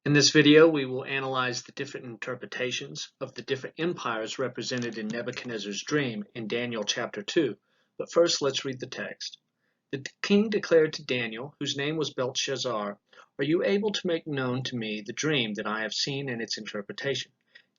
In this video, we will analyze the different interpretations of the different empires represented in Nebuchadnezzar's dream in Daniel chapter 2. But first, let's read the text. The king declared to Daniel, whose name was Belteshazzar, "Are you able to make known to me the dream that I have seen and its interpretation?"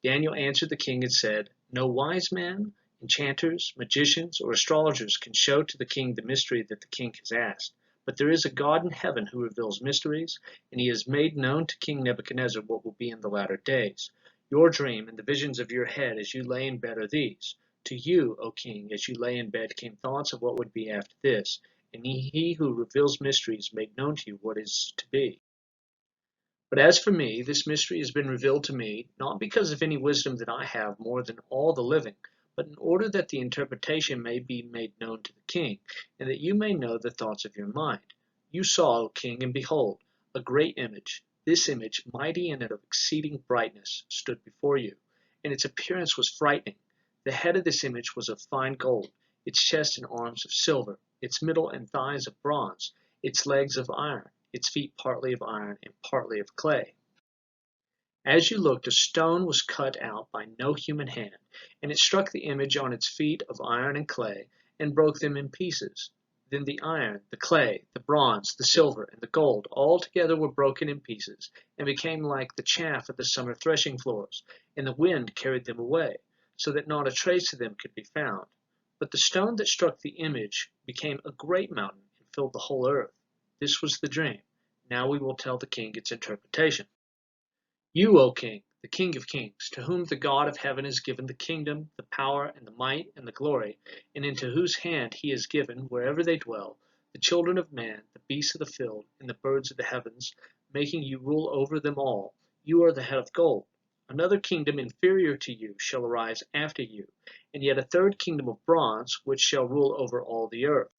Daniel answered the king and said, "No wise man, enchanters, magicians, or astrologers can show to the king the mystery that the king has asked. But there is a God in heaven who reveals mysteries, and he has made known to King Nebuchadnezzar what will be in the latter days. Your dream and the visions of your head as you lay in bed are these. To you, O king, as you lay in bed came thoughts of what would be after this, and he who reveals mysteries made known to you what is to be. But as for me, this mystery has been revealed to me, not because of any wisdom that I have more than all the living, but in order that the interpretation may be made known to the king, and that you may know the thoughts of your mind. You saw, O king, and behold, a great image. This image, mighty and of exceeding brightness, stood before you, and its appearance was frightening. The head of this image was of fine gold, its chest and arms of silver, its middle and thighs of bronze, its legs of iron, its feet partly of iron and partly of clay. As you looked, a stone was cut out by no human hand, and it struck the image on its feet of iron and clay, and broke them in pieces. Then the iron, the clay, the bronze, the silver, and the gold all together were broken in pieces, and became like the chaff of the summer threshing floors, and the wind carried them away, so that not a trace of them could be found. But the stone that struck the image became a great mountain, and filled the whole earth. This was the dream. Now we will tell the king its interpretation. You, O king, the king of kings, to whom the God of heaven has given the kingdom, the power, and the might, and the glory, and into whose hand he has given, wherever they dwell, the children of man, the beasts of the field, and the birds of the heavens, making you rule over them all, you are the head of gold. Another kingdom inferior to you shall arise after you, and yet a third kingdom of bronze, which shall rule over all the earth.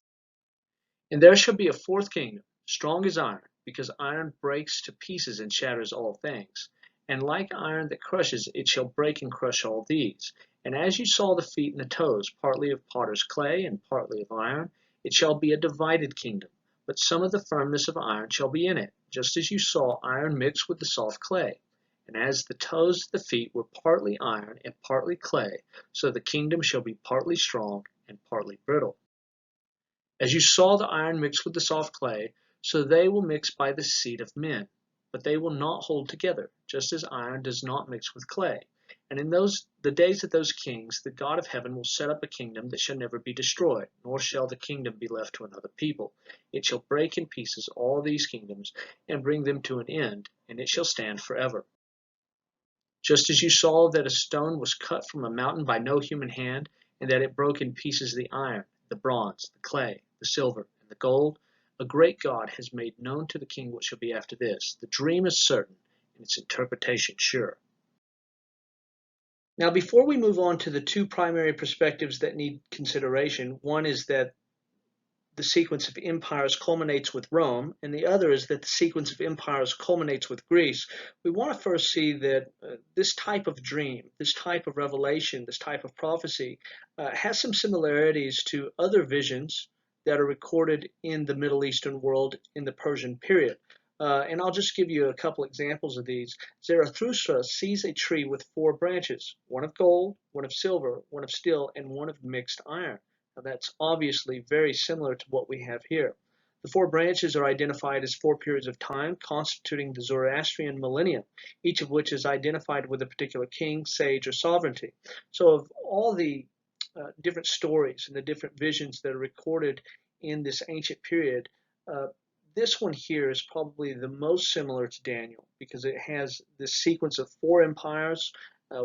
And there shall be a fourth kingdom, strong as iron, because iron breaks to pieces and shatters all things. And like iron that crushes, it shall break and crush all these. And as you saw the feet and the toes, partly of potter's clay and partly of iron, it shall be a divided kingdom. But some of the firmness of iron shall be in it, just as you saw iron mixed with the soft clay. And as the toes of the feet were partly iron and partly clay, so the kingdom shall be partly strong and partly brittle. As you saw the iron mixed with the soft clay, so they will mix by the seed of men. But they will not hold together, just as iron does not mix with clay. And in the days of those kings, the God of heaven will set up a kingdom that shall never be destroyed, nor shall the kingdom be left to another people. It shall break in pieces all these kingdoms, and bring them to an end, and it shall stand forever. Just as you saw that a stone was cut from a mountain by no human hand, and that it broke in pieces the iron, the bronze, the clay, the silver, and the gold, a great God has made known to the king what shall be after this. The dream is certain, and its interpretation sure. Now, before we move on to the two primary perspectives that need consideration, one is that the sequence of empires culminates with Rome, and the other is that the sequence of empires culminates with Greece. We want to first see that this type of dream, this type of revelation, this type of prophecy has some similarities to other visions that are recorded in the Middle Eastern world in the Persian period. And I'll just give you a couple examples of these. Zarathustra sees a tree with four branches, one of gold, one of silver, one of steel, and one of mixed iron. Now, that's obviously very similar to what we have here. The four branches are identified as four periods of time constituting the Zoroastrian millennium, each of which is identified with a particular king, sage, or sovereignty. So of all the different stories and the different visions that are recorded in this ancient period, this one here is probably the most similar to Daniel because it has this sequence of four empires,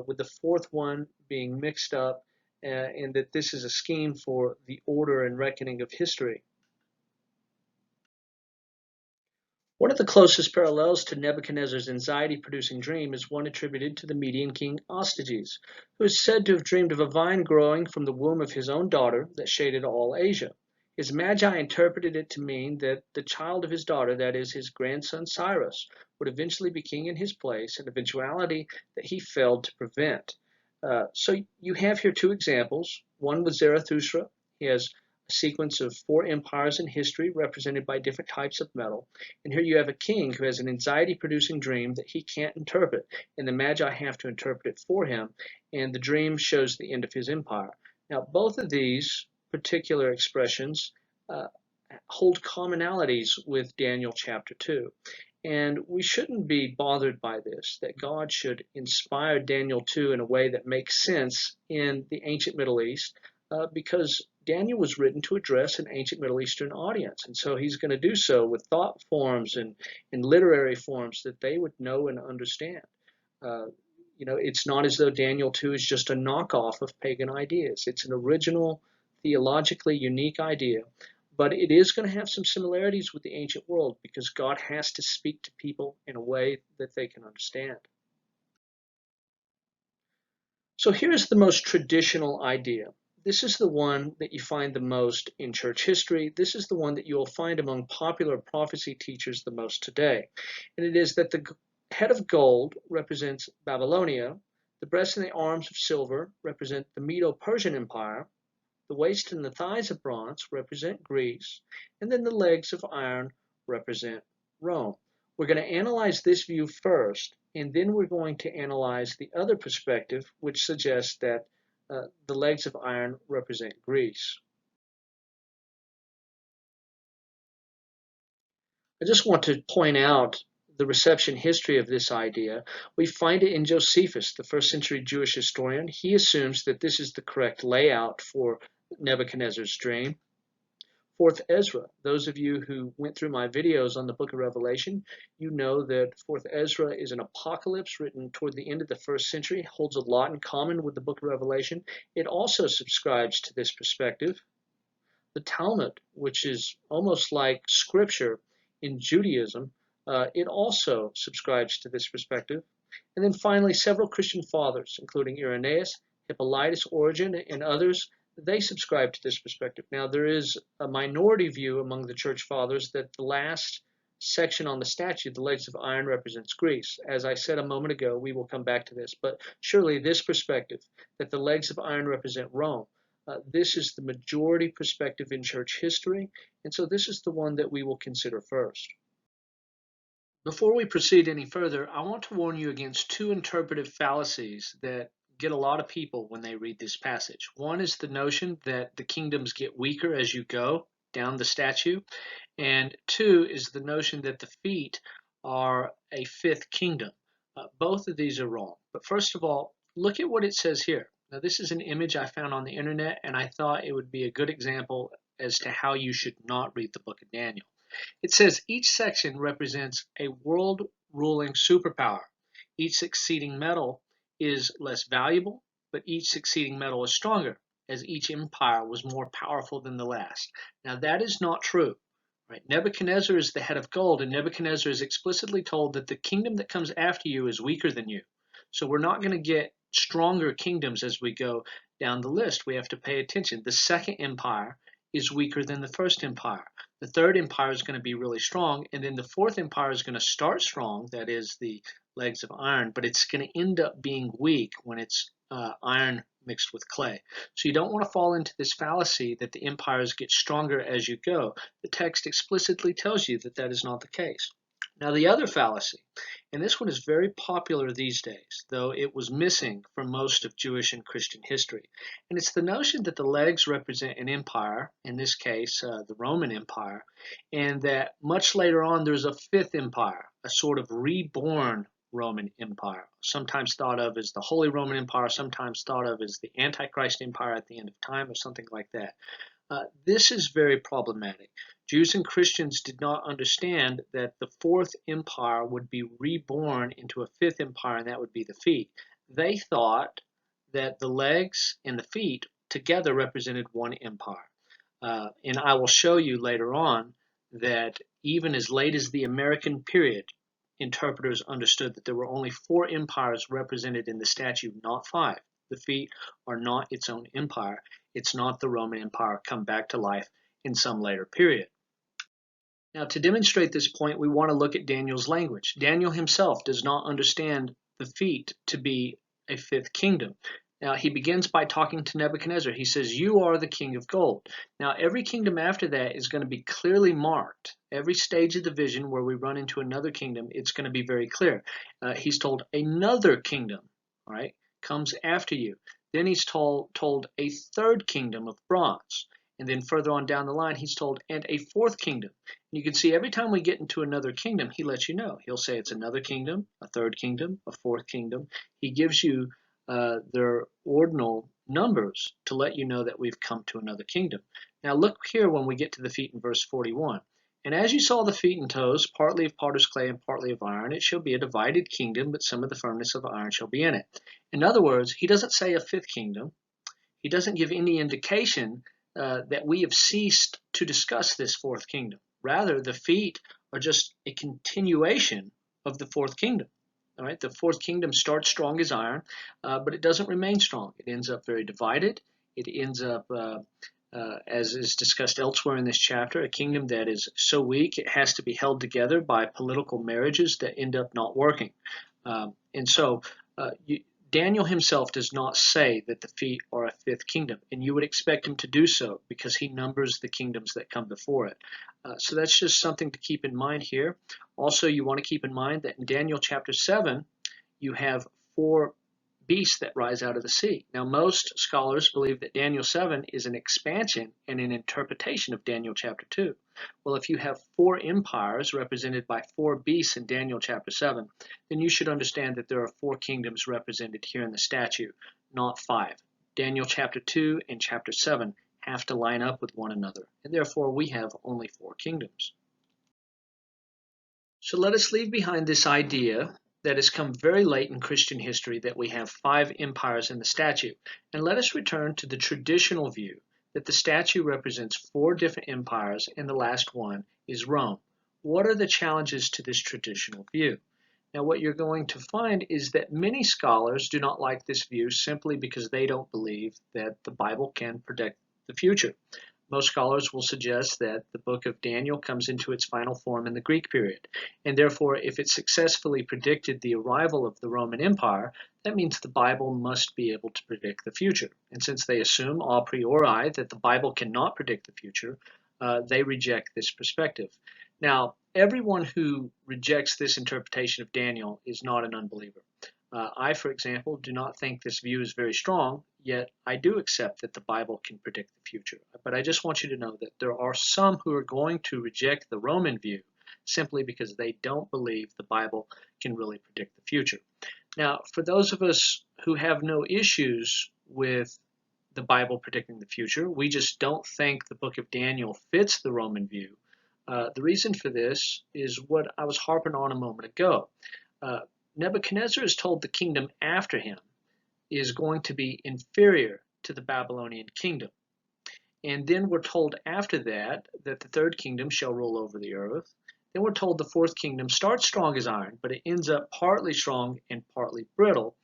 with the fourth one being mixed up, and that this is a scheme for the order and reckoning of history. One of the closest parallels to Nebuchadnezzar's anxiety-producing dream is one attributed to the Median king Astyages, who is said to have dreamed of a vine growing from the womb of his own daughter that shaded all Asia. His magi interpreted it to mean that the child of his daughter, that is, his grandson Cyrus, would eventually be king in his place, an eventuality that he failed to prevent. So you have here two examples, one with Zarathustra. He has a sequence of 4 empires in history represented by different types of metal. And here you have a king who has an anxiety-producing dream that he can't interpret, and the Magi have to interpret it for him, and the dream shows the end of his empire. Now, both of these particular expressions hold commonalities with Daniel chapter 2. And we shouldn't be bothered by this, that God should inspire Daniel 2 in a way that makes sense in the ancient Middle East, because Daniel was written to address an ancient Middle Eastern audience. And so he's going to do so with thought forms and literary forms that they would know and understand. It's not as though Daniel 2 is just a knockoff of pagan ideas. It's an original, theologically unique idea. But it is going to have some similarities with the ancient world because God has to speak to people in a way that they can understand. So here's the most traditional idea. This is the one that you find the most in church history. This is the one that you'll find among popular prophecy teachers the most today. And it is that the head of gold represents Babylonia, the breast and the arms of silver represent the Medo-Persian Empire, the waist and the thighs of bronze represent Greece, and then the legs of iron represent Rome. We're going to analyze this view first, and then we're going to analyze the other perspective, which suggests that the legs of iron represent Greece. I just want to point out the reception history of this idea. We find it in Josephus, the first century Jewish historian. He assumes that this is the correct layout for Nebuchadnezzar's dream. Fourth Ezra, those of you who went through my videos on the book of Revelation, you know that Fourth Ezra is an apocalypse written toward the end of the first century, holds a lot in common with the book of Revelation. It also subscribes to this perspective. The Talmud, which is almost like scripture in Judaism, it also subscribes to this perspective. And then finally, several Christian fathers, including Irenaeus, Hippolytus, Origen, and others, they subscribe to this perspective. Now, there is a minority view among the church fathers that the last section on the statue, the legs of iron, represents Greece. As I said a moment ago, we will come back to this, but surely this perspective, that the legs of iron represent Rome, this is the majority perspective in church history, and so this is the one that we will consider first. Before we proceed any further, I want to warn you against 2 interpretive fallacies that get a lot of people when they read this passage. One is the notion that the kingdoms get weaker as you go down the statue, and 2 is the notion that the feet are a 5th kingdom. Both of these are wrong. But first of all, look at what it says here. Now, this is an image I found on the internet, and I thought it would be a good example as to how you should not read the book of Daniel. It says each section represents a world-ruling superpower. Each succeeding metal is less valuable, but each succeeding metal is stronger, as each empire was more powerful than the last. Now, that is not true. Right? Nebuchadnezzar is the head of gold, and Nebuchadnezzar is explicitly told that the kingdom that comes after you is weaker than you. So we're not going to get stronger kingdoms as we go down the list. We have to pay attention. The second empire is weaker than the first empire. The third empire is going to be really strong, and then the fourth empire is going to start strong, that is the legs of iron, but it's going to end up being weak when it's iron mixed with clay. So you don't want to fall into this fallacy that the empires get stronger as you go. The text explicitly tells you that that is not the case. Now, the other fallacy, and this one is very popular these days, though it was missing for most of Jewish and Christian history, and it's the notion that the legs represent an empire, in this case, the Roman Empire, and that much later on there's a 5th empire, a sort of reborn Roman Empire, sometimes thought of as the Holy Roman Empire, sometimes thought of as the Antichrist Empire at the end of time, or something like that. This is very problematic. Jews and Christians did not understand that the 4th empire would be reborn into a 5th empire, and that would be the feet. They thought that the legs and the feet together represented one empire. And I will show you later on that even as late as the American period, interpreters understood that there were only 4 empires represented in the statue, not 5. The feet are not its own empire. It's not the Roman Empire come back to life in some later period. Now, to demonstrate this point, we want to look at Daniel's language. Daniel himself does not understand the feet to be a 5th kingdom. Now, he begins by talking to Nebuchadnezzar. He says, "You are the king of gold." Now, every kingdom after that is going to be clearly marked. Every stage of the vision where we run into another kingdom, it's going to be very clear. He's told another kingdom, all right, comes after you. Then he's told a third kingdom of bronze. And then further on down the line, he's told, and a fourth kingdom. And you can see every time we get into another kingdom, he lets you know. He'll say it's another kingdom, a third kingdom, a fourth kingdom. He gives you their ordinal numbers to let you know that we've come to another kingdom. Now look here when we get to the feet in verse 41. And as you saw the feet and toes, partly of potter's clay and partly of iron, it shall be a divided kingdom, but some of the firmness of iron shall be in it. In other words, he doesn't say a fifth kingdom. He doesn't give any indication that we have ceased to discuss this fourth kingdom. Rather, the feet are just a continuation of the fourth kingdom. All right, the fourth kingdom starts strong as iron, but it doesn't remain strong. It ends up very divided. It ends up, as is discussed elsewhere in this chapter, a kingdom that is so weak it has to be held together by political marriages that end up not working. And so Daniel himself does not say that the feet are a fifth kingdom, and you would expect him to do so because he numbers the kingdoms that come before it. So that's just something to keep in mind here. Also, you want to keep in mind that in Daniel chapter 7, you have 4 beasts that rise out of the sea. Now, most scholars believe that Daniel 7 is an expansion and an interpretation of Daniel chapter 2. Well, if you have 4 empires represented by 4 beasts in Daniel chapter 7, then you should understand that there are 4 kingdoms represented here in the statue, not 5. Daniel chapter 2 and chapter 7 have to line up with one another, and therefore we have only 4 kingdoms. So let us leave behind this idea that has come very late in Christian history that we have 5 empires in the statue, and let us return to the traditional view that the statue represents 4 different empires and the last one is Rome. What are the challenges to this traditional view? Now, what you're going to find is that many scholars do not like this view simply because they don't believe that the Bible can predict the future. Most scholars will suggest that the book of Daniel comes into its final form in the Greek period, and therefore if it successfully predicted the arrival of the Roman Empire, that means the Bible must be able to predict the future. And since they assume a priori that the Bible cannot predict the future, they reject this perspective. Now, everyone who rejects this interpretation of Daniel is not an unbeliever. I, for example, do not think this view is very strong, yet I do accept that the Bible can predict the future. But I just want you to know that there are some who are going to reject the Roman view simply because they don't believe the Bible can really predict the future. Now, for those of us who have no issues with the Bible predicting the future, we just don't think the book of Daniel fits the Roman view. The reason for this is what I was harping on a moment ago. Nebuchadnezzar is told the kingdom after him is going to be inferior to the Babylonian kingdom. And then we're told after that that the third kingdom shall rule over the earth. Then we're told the fourth kingdom starts strong as iron, but it ends up partly strong and partly brittle,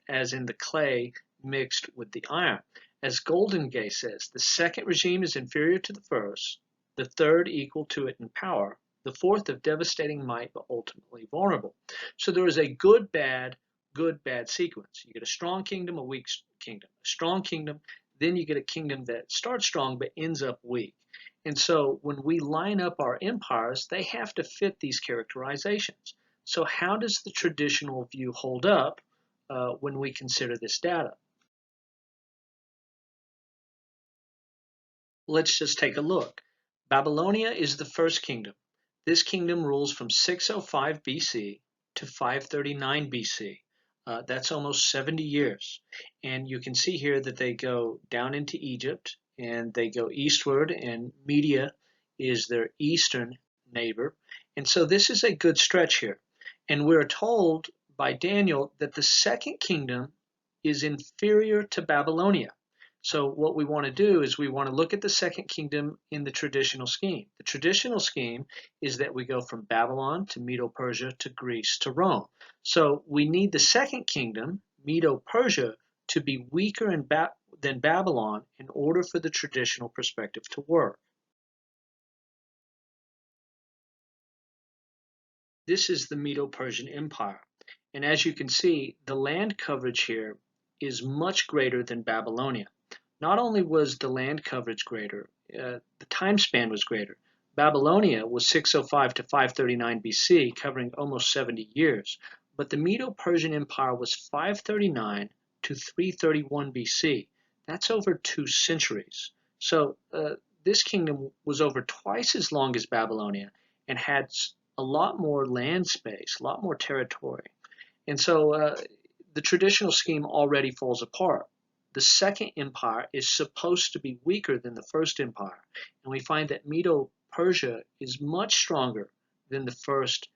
as in the clay mixed with the iron. As Golden Gay says, the second regime is inferior to the first, the third equal to it in power, the fourth of devastating might but ultimately vulnerable. So there is a good, bad sequence. You get a strong kingdom, a weak kingdom. A strong kingdom, then you get a kingdom that starts strong but ends up weak. And so when we line up our empires, they have to fit these characterizations. So how does the traditional view hold up when we consider this data? Let's just take a look. Babylonia is the first kingdom. This kingdom rules from 605 BC to 539 BC. That's almost 70 years. And you can see here that they go down into Egypt and they go eastward, and Media is their eastern neighbor. And so this is a good stretch here. And we're told by Daniel that the second kingdom is inferior to Babylonia. So what we want to do is we want to look at the second kingdom in the traditional scheme. The traditional scheme is that we go from Babylon to Medo-Persia to Greece to Rome. So we need the second kingdom, Medo-Persia, to be weaker than Babylon in order for the traditional perspective to work. This is the Medo-Persian Empire. And as you can see, the land coverage here is much greater than Babylonia. Not only was the land coverage greater, the time span was greater. Babylonia was 605 to 539 BC, covering almost 70 years, but the Medo-Persian Empire was 539 to 331 BC. That's over 2 centuries. So this kingdom was over twice as long as Babylonia and had a lot more land space, a lot more territory. And so the traditional scheme already falls apart. The second empire is supposed to be weaker than the first empire, and we find that Medo-Persia is much stronger than the first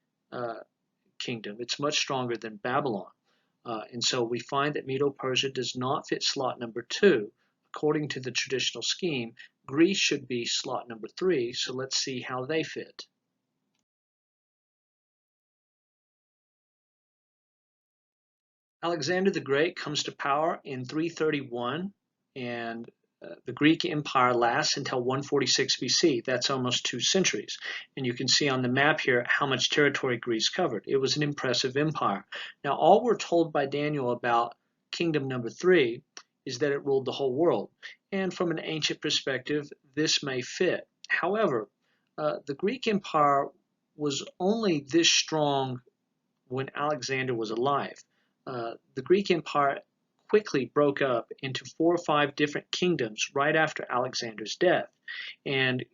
kingdom. It's much stronger than Babylon. And so we find that Medo-Persia does not fit slot number 2. According to the traditional scheme, Greece should be slot number 3, so let's see how they fit. Alexander the Great comes to power in 331, and the Greek Empire lasts until 146 BC. That's almost 2 centuries. And you can see on the map here how much territory Greece covered. It was an impressive empire. Now, all we're told by Daniel about kingdom number 3 is that it ruled the whole world. And from an ancient perspective, this may fit. However, the Greek Empire was only this strong when Alexander was alive. The Greek Empire quickly broke up into 4 or 5 different kingdoms right after Alexander's death and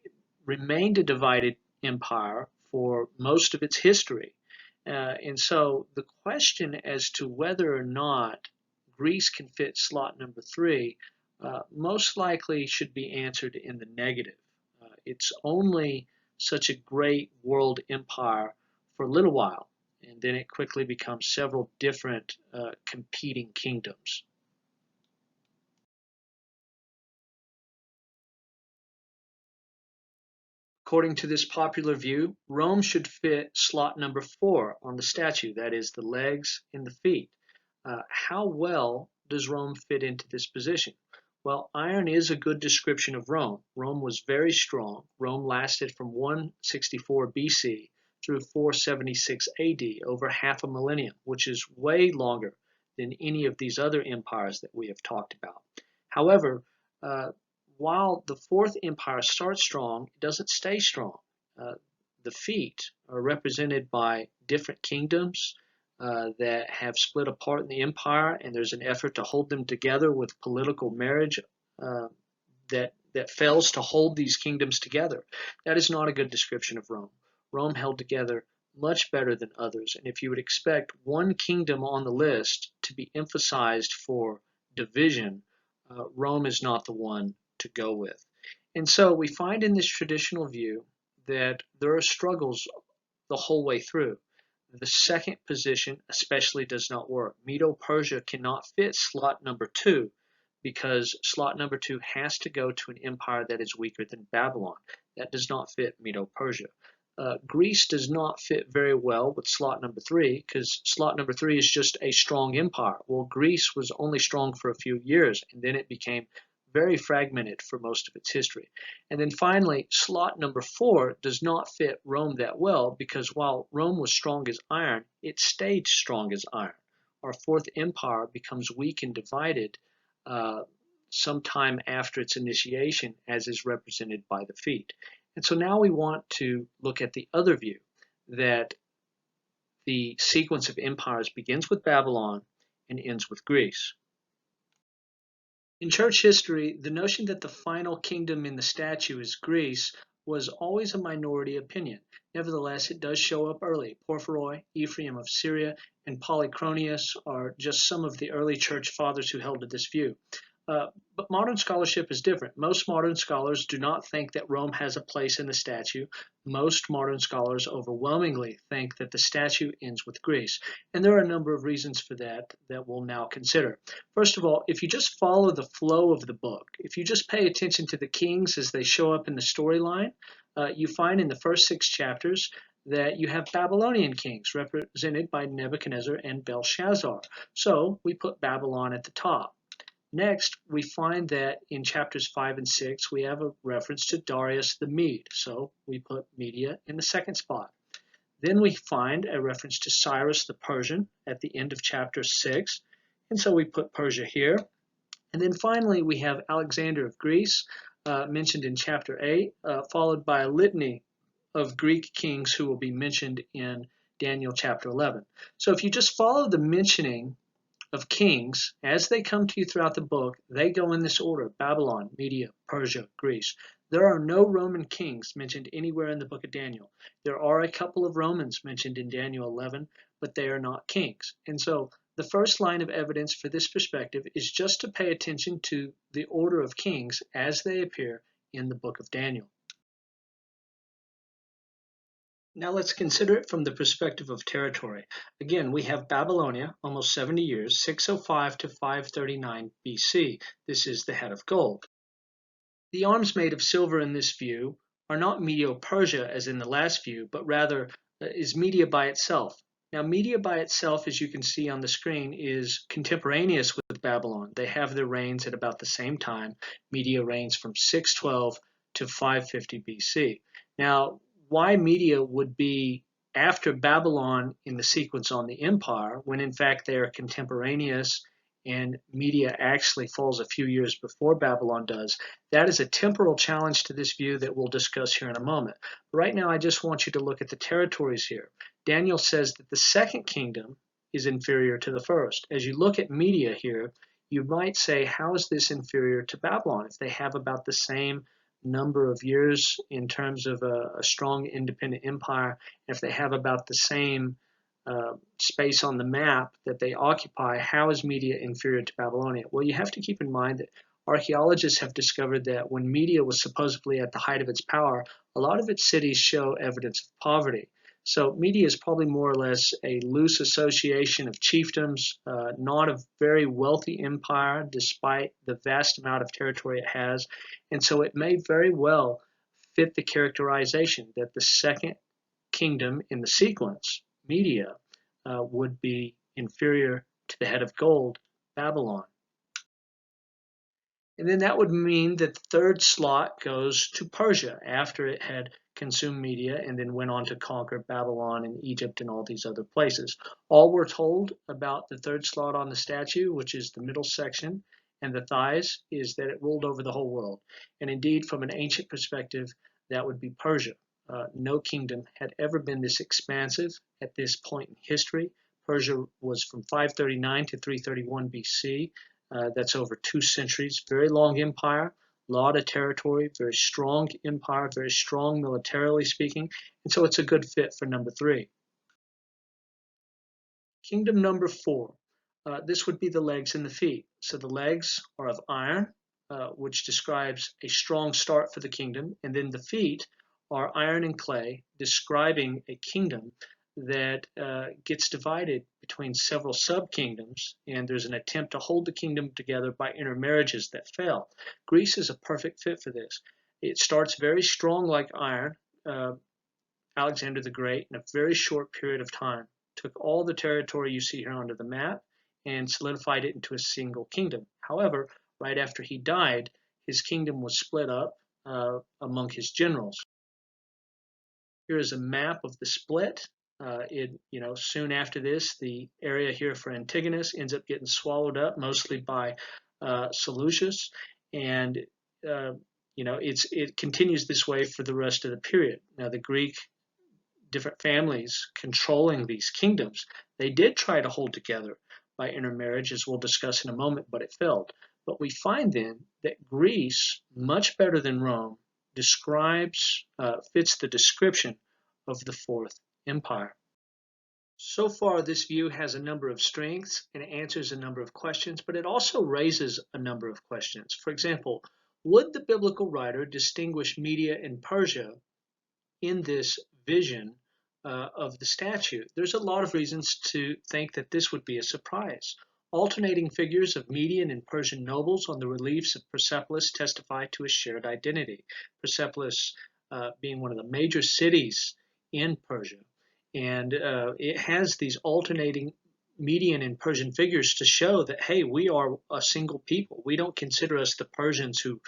remained a divided empire for most of its history. And so the question as to whether or not Greece can fit slot number 3 most likely should be answered in the negative. It's only such a great world empire for a little while, and then it quickly becomes several different competing kingdoms. According to this popular view, Rome should fit slot number 4 on the statue, that is, the legs and the feet. How well does Rome fit into this position? Well, iron is a good description of Rome. Rome was very strong. Rome lasted from 164 BC through 476 AD, over half a millennium, which is way longer than any of these other empires that we have talked about. However, while the Fourth Empire starts strong, it doesn't stay strong. The feet are represented by different kingdoms that have split apart in the empire, and there's an effort to hold them together with political marriage that fails to hold these kingdoms together. That is not a good description of Rome. Rome held together much better than others, and if you would expect one kingdom on the list to be emphasized for division, Rome is not the one to go with. And so we find in this traditional view that there are struggles the whole way through. The second position especially does not work. Medo-Persia cannot fit slot number 2 because slot number 2 has to go to an empire that is weaker than Babylon. That does not fit Medo-Persia. Greece does not fit very well with slot number 3 because slot number 3 is just a strong empire. Well, Greece was only strong for a few years, and then it became very fragmented for most of its history. And then finally, slot number 4 does not fit Rome that well because while Rome was strong as iron, it stayed strong as iron. Our Fourth Empire becomes weak and divided sometime after its initiation, as is represented by the feet. And so now we want to look at the other view, that the sequence of empires begins with Babylon and ends with Greece. In church history, the notion that the final kingdom in the statue is Greece was always a minority opinion. Nevertheless, it does show up early. Porphyry, Ephraim of Syria, and Polychronius are just some of the early church fathers who held to this view. But modern scholarship is different. Most modern scholars do not think that Rome has a place in the statue. Most modern scholars overwhelmingly think that the statue ends with Greece. And there are a number of reasons for that we'll now consider. First of all, if you just follow the flow of the book, if you just pay attention to the kings as they show up in the storyline, you find in the first 6 chapters that you have Babylonian kings represented by Nebuchadnezzar and Belshazzar. So we put Babylon at the top. Next, we find that in chapters 5 and 6, we have a reference to Darius the Mede, so we put Media in the second spot. Then we find a reference to Cyrus the Persian at the end of chapter 6, And so we put Persia here. And then finally, we have Alexander of Greece, mentioned in chapter 8, followed by a litany of Greek kings who will be mentioned in Daniel chapter 11. So if you just follow the mentioning of kings as they come to you throughout the book, they go in this order: Babylon, Media, Persia, Greece. There are no Roman kings mentioned anywhere in the book of Daniel. There are a couple of Romans mentioned in Daniel 11, but they are not kings. And so the first line of evidence for this perspective is just to pay attention to the order of kings as they appear in the book of Daniel. Now let's consider it from the perspective of territory. Again, we have Babylonia, almost 70 years, 605 to 539 BC. This is the head of gold. The arms made of silver in this view are not Medo-Persia as in the last view, but rather is Media by itself. Now, Media by itself, as you can see on the screen, is contemporaneous with Babylon. They have their reigns at about the same time. Media reigns from 612 to 550 BC. Now, why Media would be after Babylon in the sequence on the empire, when in fact they are contemporaneous and Media actually falls a few years before Babylon does, that is a temporal challenge to this view that we'll discuss here in a moment. Right now, I just want you to look at the territories here. Daniel says that the second kingdom is inferior to the first. As you look at Media here, you might say, how is this inferior to Babylon if they have about the same number of years in terms of a strong independent empire, if they have about the same space on the map that they occupy, how is Media inferior to Babylonia? Well, you have to keep in mind that archaeologists have discovered that when Media was supposedly at the height of its power, a lot of its cities show evidence of poverty. So Media is probably more or less a loose association of chiefdoms, not a very wealthy empire despite the vast amount of territory it has. And so it may very well fit the characterization that the second kingdom in the sequence, Media, would be inferior to the head of gold, Babylon. And then that would mean that the third slot goes to Persia after it had consumed Media and then went on to conquer Babylon and Egypt and all these other places. All we're told about the third slot on the statue, which is the middle section and the thighs, is that it ruled over the whole world. And indeed, from an ancient perspective, that would be Persia. No kingdom had ever been this expansive at this point in history. Persia was from 539 to 331 BC. That's over 2 centuries. Very long empire, a lot of territory, very strong empire, very strong militarily speaking. And so it's a good fit for number 3. Kingdom number 4. This would be the legs and the feet. So the legs are of iron, which describes a strong start for the kingdom. And then the feet are iron and clay, describing a kingdom that gets divided between several sub-kingdoms, and there's an attempt to hold the kingdom together by intermarriages that fail. Greece is a perfect fit for this. It starts very strong like iron, Alexander the Great, in a very short period of time. Took all the territory you see here onto the map and solidified it into a single kingdom. However, right after he died, his kingdom was split up among his generals. Here is a map of the split. Soon after this, the area here for Antigonus ends up getting swallowed up mostly by Seleucus, and it continues this way for the rest of the period. Now, the Greek different families controlling these kingdoms, they did try to hold together by intermarriage, as we'll discuss in a moment, but it failed. But we find then that Greece, much better than Rome, fits the description of the Fourth Empire. So far, this view has a number of strengths and answers a number of questions, but it also raises a number of questions. For example, would the biblical writer distinguish Media and Persia in this vision of the statue? There's a lot of reasons to think that this would be a surprise. Alternating figures of Median and Persian nobles on the reliefs of Persepolis testify to a shared identity. Persepolis being one of the major cities in Persia, and it has these alternating Median and Persian figures to show that, hey, we are a single people. We don't consider us the Persians who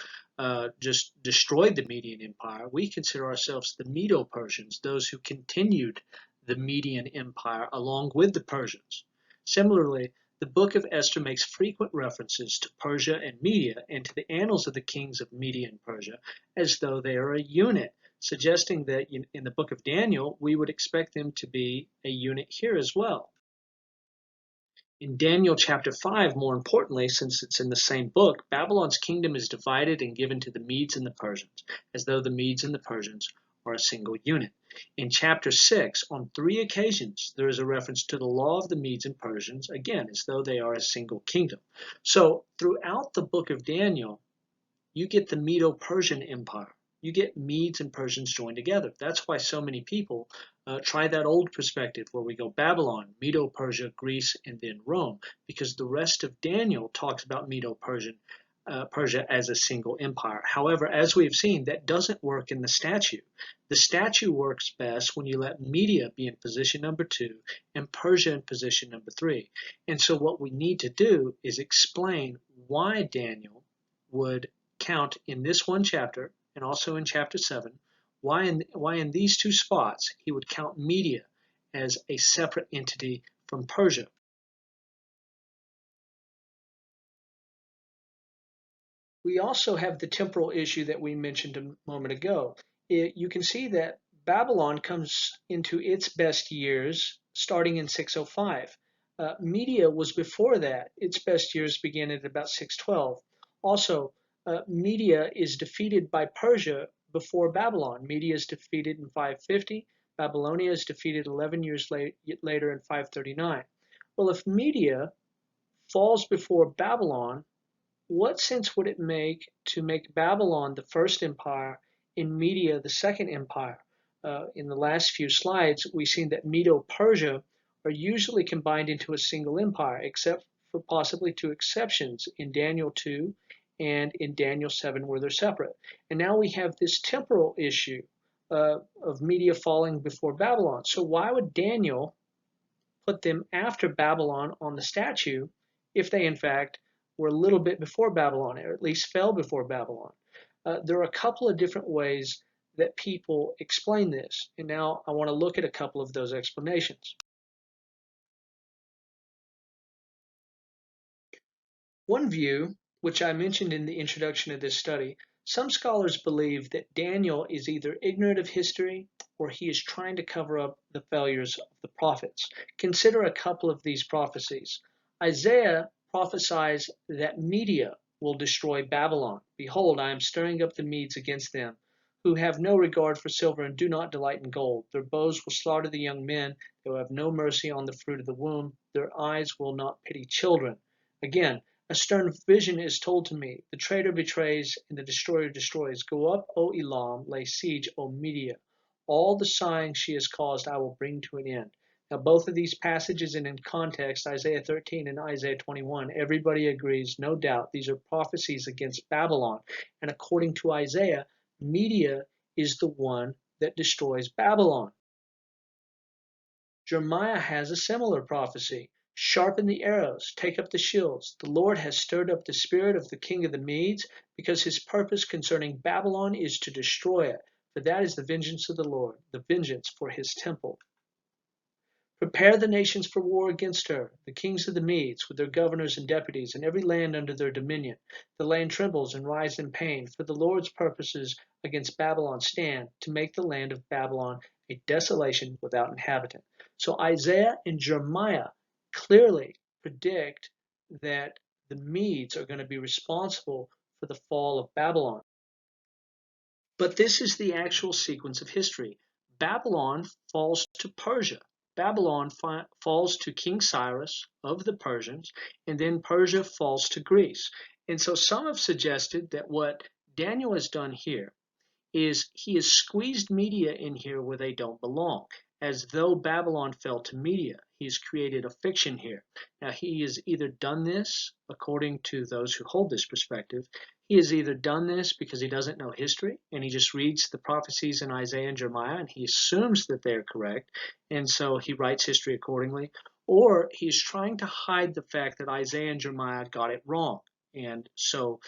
just destroyed the Median Empire. We consider ourselves the Medo-Persians, those who continued the Median Empire along with the Persians. Similarly, The book of Esther makes frequent references to Persia and Media and to the annals of the kings of Media and Persia as though they are a unit, suggesting that in the book of Daniel, we would expect them to be a unit here as well. In Daniel chapter 5, more importantly, since it's in the same book, Babylon's kingdom is divided and given to the Medes and the Persians, as though the Medes and the Persians are a single unit. In chapter 6, on 3 occasions, there is a reference to the law of the Medes and Persians, again, as though they are a single kingdom. So throughout the book of Daniel, you get the Medo-Persian Empire. You get Medes and Persians joined together. That's why so many people try that old perspective where we go Babylon, Medo-Persia, Greece, and then Rome, because the rest of Daniel talks about Medo-Persia as a single empire. However, as we've seen, that doesn't work in the statue. The statue works best when you let Media be in position number 2 and Persia in position number 3. And so what we need to do is explain why Daniel would count in this one chapter and also in chapter 7, why in these 2 spots he would count Media as a separate entity from Persia. We also have the temporal issue that we mentioned a moment ago. You can see that Babylon comes into its best years starting in 605. Media was before that. Its best years began at about 612. Also, Media is defeated by Persia before Babylon. Media is defeated in 550. Babylonia is defeated 11 years later in 539. Well, if Media falls before Babylon, what sense would it make to make Babylon the first empire and Media the second empire? In the last few slides, we've seen that Medo-Persia are usually combined into a single empire, except for possibly 2 exceptions in Daniel 2 and in Daniel 7 where they're separate. And now we have this temporal issue of Media falling before Babylon. So why would Daniel put them after Babylon on the statue if they in fact were a little bit before Babylon, or at least fell before Babylon? There are a couple of different ways that people explain this, and now I want to look at a couple of those explanations. One view, which I mentioned in the introduction of this study, some scholars believe that Daniel is either ignorant of history or he is trying to cover up the failures of the prophets. Consider a couple of these prophecies. Isaiah prophesies that Media will destroy Babylon. Behold, I am stirring up the Medes against them, who have no regard for silver and do not delight in gold. Their bows will slaughter the young men. They will have no mercy on the fruit of the womb. Their eyes will not pity children. Again, a stern vision is told to me. The traitor betrays and the destroyer destroys. Go up, O Elam, lay siege, O Media. All the sighing she has caused I will bring to an end. Now, both of these passages and in context, Isaiah 13 and Isaiah 21, everybody agrees, no doubt, these are prophecies against Babylon. And according to Isaiah, Media is the one that destroys Babylon. Jeremiah has a similar prophecy. Sharpen the arrows, take up the shields. The Lord has stirred up the spirit of the king of the Medes, because his purpose concerning Babylon is to destroy it. For that is the vengeance of the Lord, the vengeance for his temple. Prepare the nations for war against her, the kings of the Medes, with their governors and deputies, and every land under their dominion. The land trembles and writhes in pain, for the Lord's purposes against Babylon stand, to make the land of Babylon a desolation without inhabitant. So Isaiah and Jeremiah clearly predict that the Medes are going to be responsible for the fall of Babylon. But this is the actual sequence of history. Babylon falls to Persia. Babylon falls to King Cyrus of the Persians, and then Persia falls to Greece. And so some have suggested that what Daniel has done here is he has squeezed Media in here where they don't belong, as though Babylon fell to Media. He's created a fiction here. Now, he has either done this, according to those who hold this perspective, he has either done this because he doesn't know history and he just reads the prophecies in Isaiah and Jeremiah and he assumes that they're correct, and so he writes history accordingly, or he's trying to hide the fact that Isaiah and Jeremiah got it wrong, and so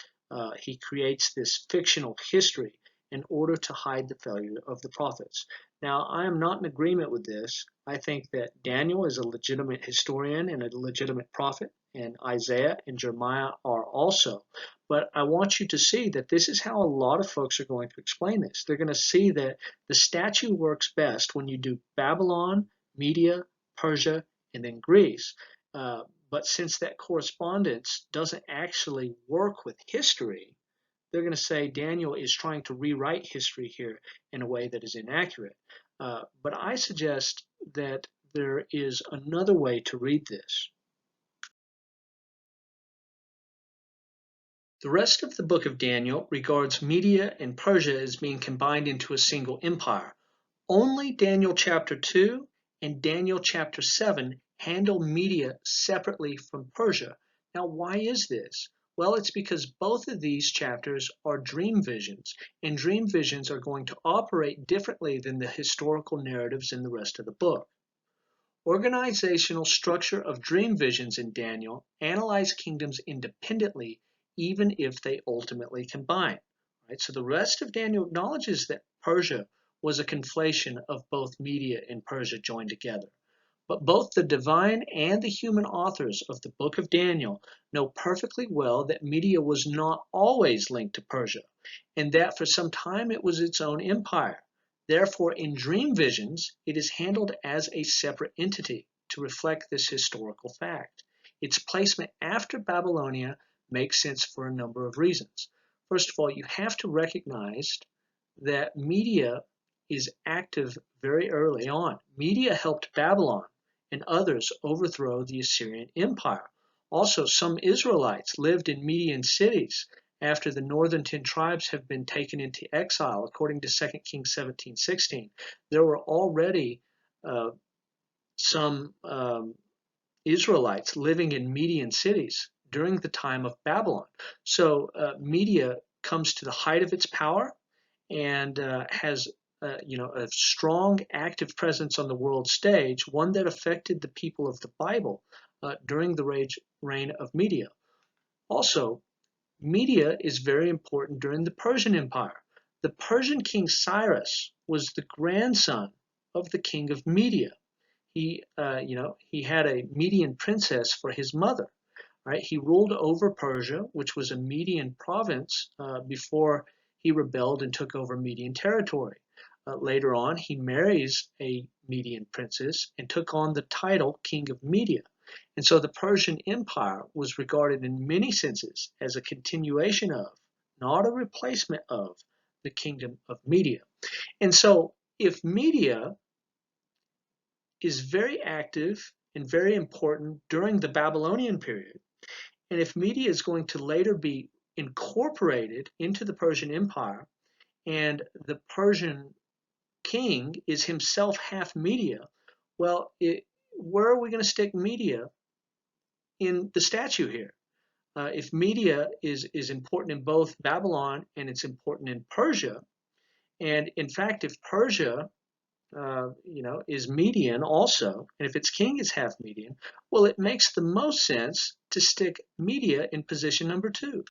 he creates this fictional history in order to hide the failure of the prophets. Now, I am not in agreement with this. I think that Daniel is a legitimate historian and a legitimate prophet, and Isaiah and Jeremiah are also. But I want you to see that this is how a lot of folks are going to explain this. They're going to see that the statue works best when you do Babylon, Media, Persia, and then Greece. But since that correspondence doesn't actually work with history, they're going to say Daniel is trying to rewrite history here in a way that is inaccurate. But I suggest that there is another way to read this. The rest of the book of Daniel regards Media and Persia as being combined into a single empire. Only Daniel chapter 2 and Daniel chapter 7 handle Media separately from Persia. Now, why is this? Well, it's because both of these chapters are dream visions, and dream visions are going to operate differently than the historical narratives in the rest of the book. Organizational structure of dream visions in Daniel analyze kingdoms independently, even if they ultimately combine. Right? So the rest of Daniel acknowledges that Persia was a conflation of both Media and Persia joined together. But both the divine and the human authors of the book of Daniel know perfectly well that Media was not always linked to Persia, and that for some time it was its own empire. Therefore, in dream visions, it is handled as a separate entity to reflect this historical fact. Its placement after Babylonia makes sense for a number of reasons. First of all, you have to recognize that Media is active very early on. Media helped Babylon and others overthrow the Assyrian Empire. Also, some Israelites lived in Median cities after the northern 10 tribes have been taken into exile, according to 2 Kings 17:16. There were already some Israelites living in Median cities during the time of Babylon. So Media comes to the height of its power and has a strong active presence on the world stage, one that affected the people of the Bible during the reign of Media. Also, Media is very important during the Persian Empire. The Persian king Cyrus was the grandson of the king of Media. He had a Median princess for his mother. Right? He ruled over Persia, which was a Median province, before he rebelled and took over Median territory. Later on, he marries a Median princess and took on the title King of Media. And so the Persian Empire was regarded in many senses as a continuation of, not a replacement of, the kingdom of Media. And so if Media is very active and very important during the Babylonian period, and if Media is going to later be incorporated into the Persian Empire, and the Persian king is himself half Media, well, where are we going to stick Media in the statue here? If Media is important in both Babylon and it's important in Persia, and in fact, if Persia is Median also, and if its king is half Median, well, it makes the most sense to stick Media in position number 2.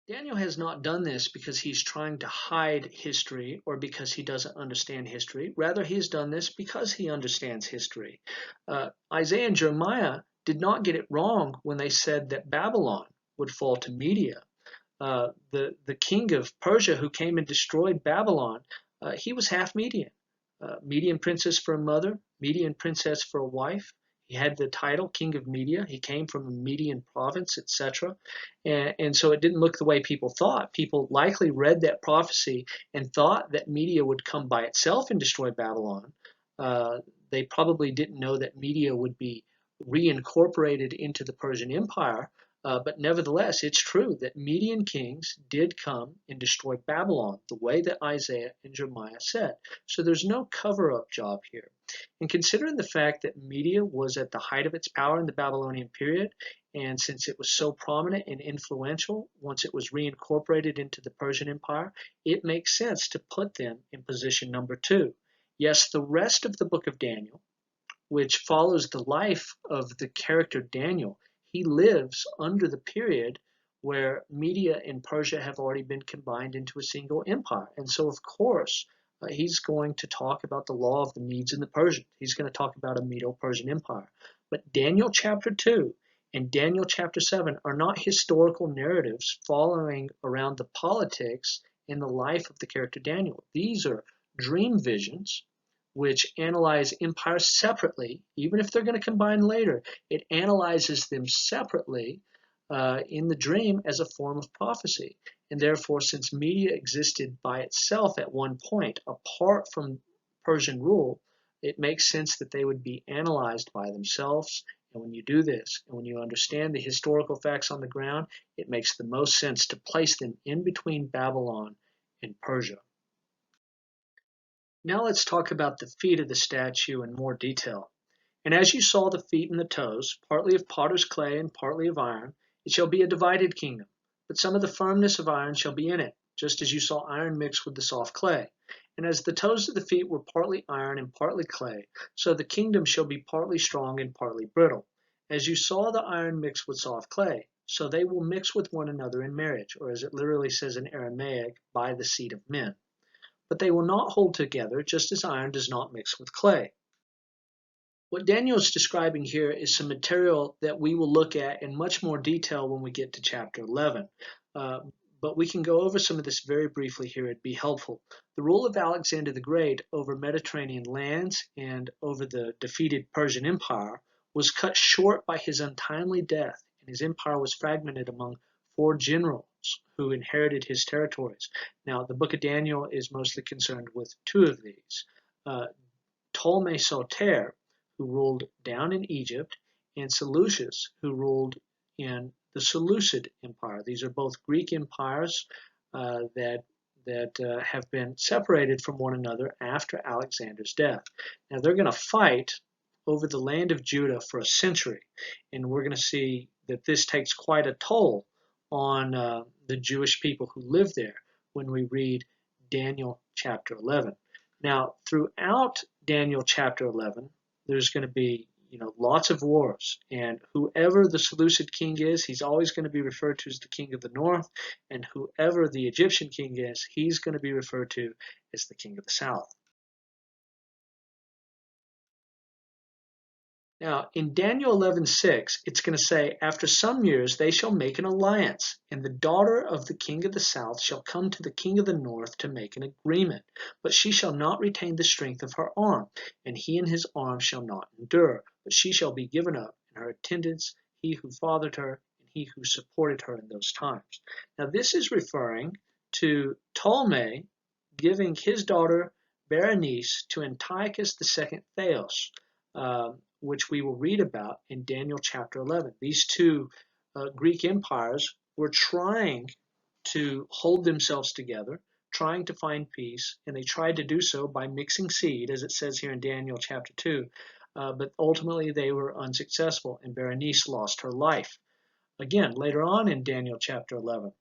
Daniel has not done this because he's trying to hide history or because he doesn't understand history. Rather, he's done this because he understands history. Isaiah and Jeremiah did not get it wrong when they said that Babylon would fall to Media. The king of Persia who came and destroyed Babylon, he was half Median. Median princess for a mother, Median princess for a wife. He had the title King of Media. He came from a Median province, etc. And so it didn't look the way people thought. People likely read that prophecy and thought that Media would come by itself and destroy Babylon. They probably didn't know that Media would be reincorporated into the Persian Empire. But nevertheless, it's true that Median kings did come and destroy Babylon the way that Isaiah and Jeremiah said. So there's no cover-up job here. And considering the fact that Media was at the height of its power in the Babylonian period, and since it was so prominent and influential once it was reincorporated into the Persian Empire, it makes sense to put them in position number 2. Yes, the rest of the book of Daniel, which follows the life of the character Daniel, he lives under the period where Media and Persia have already been combined into a single empire. And so, of course, He's going to talk about the law of the Medes and the Persians. He's going to talk about a Medo-Persian empire. But Daniel chapter 2 and Daniel chapter 7 are not historical narratives following around the politics and the life of the character Daniel. These are dream visions which analyze empires separately. Even if they're going to combine later, it analyzes them separately in the dream as a form of prophecy. And therefore, since media existed by itself at one point, apart from Persian rule, it makes sense that they would be analyzed by themselves. And when you do this, and when you understand the historical facts on the ground, it makes the most sense to place them in between Babylon and Persia. Now let's talk about the feet of the statue in more detail. And as you saw the feet and the toes, partly of potter's clay and partly of iron, it shall be a divided kingdom. But some of the firmness of iron shall be in it, just as you saw iron mixed with the soft clay. And as the toes of the feet were partly iron and partly clay, so the kingdom shall be partly strong and partly brittle. As you saw the iron mixed with soft clay, so they will mix with one another in marriage, or as it literally says in Aramaic, by the seed of men. But they will not hold together, just as iron does not mix with clay. What Daniel is describing here is some material that we will look at in much more detail when we get to chapter 11. But we can go over some of this very briefly here. It'd be helpful. The rule of Alexander the Great over Mediterranean lands and over the defeated Persian Empire was cut short by his untimely death, and his empire was fragmented among 4 generals who inherited his territories. Now, the book of Daniel is mostly concerned with 2 of these. Ptolemy Soter, who ruled down in Egypt, and Seleucus, who ruled in the Seleucid Empire. These are both Greek empires that have been separated from one another after Alexander's death. Now they're going to fight over the land of Judah for a century, and we're going to see that this takes quite a toll on the Jewish people who live there when we read Daniel chapter 11. Now, throughout Daniel chapter 11, there's going to be lots of wars, and whoever the Seleucid king is, he's always going to be referred to as the king of the north, and whoever the Egyptian king is, he's going to be referred to as the king of the south. Now, in Daniel 11:6, it's going to say, after some years they shall make an alliance, and the daughter of the king of the south shall come to the king of the north to make an agreement. But she shall not retain the strength of her arm, and he in his arm shall not endure. But she shall be given up, and her attendants, he who fathered her, and he who supported her in those times. Now, this is referring to Ptolemy giving his daughter Berenice to Antiochus II Theos, which we will read about in Daniel chapter 11. These 2 Greek empires were trying to hold themselves together, trying to find peace, and they tried to do so by mixing seed, as it says here in Daniel chapter 2. But ultimately they were unsuccessful, and Berenice lost her life. Again, later on in Daniel chapter 11,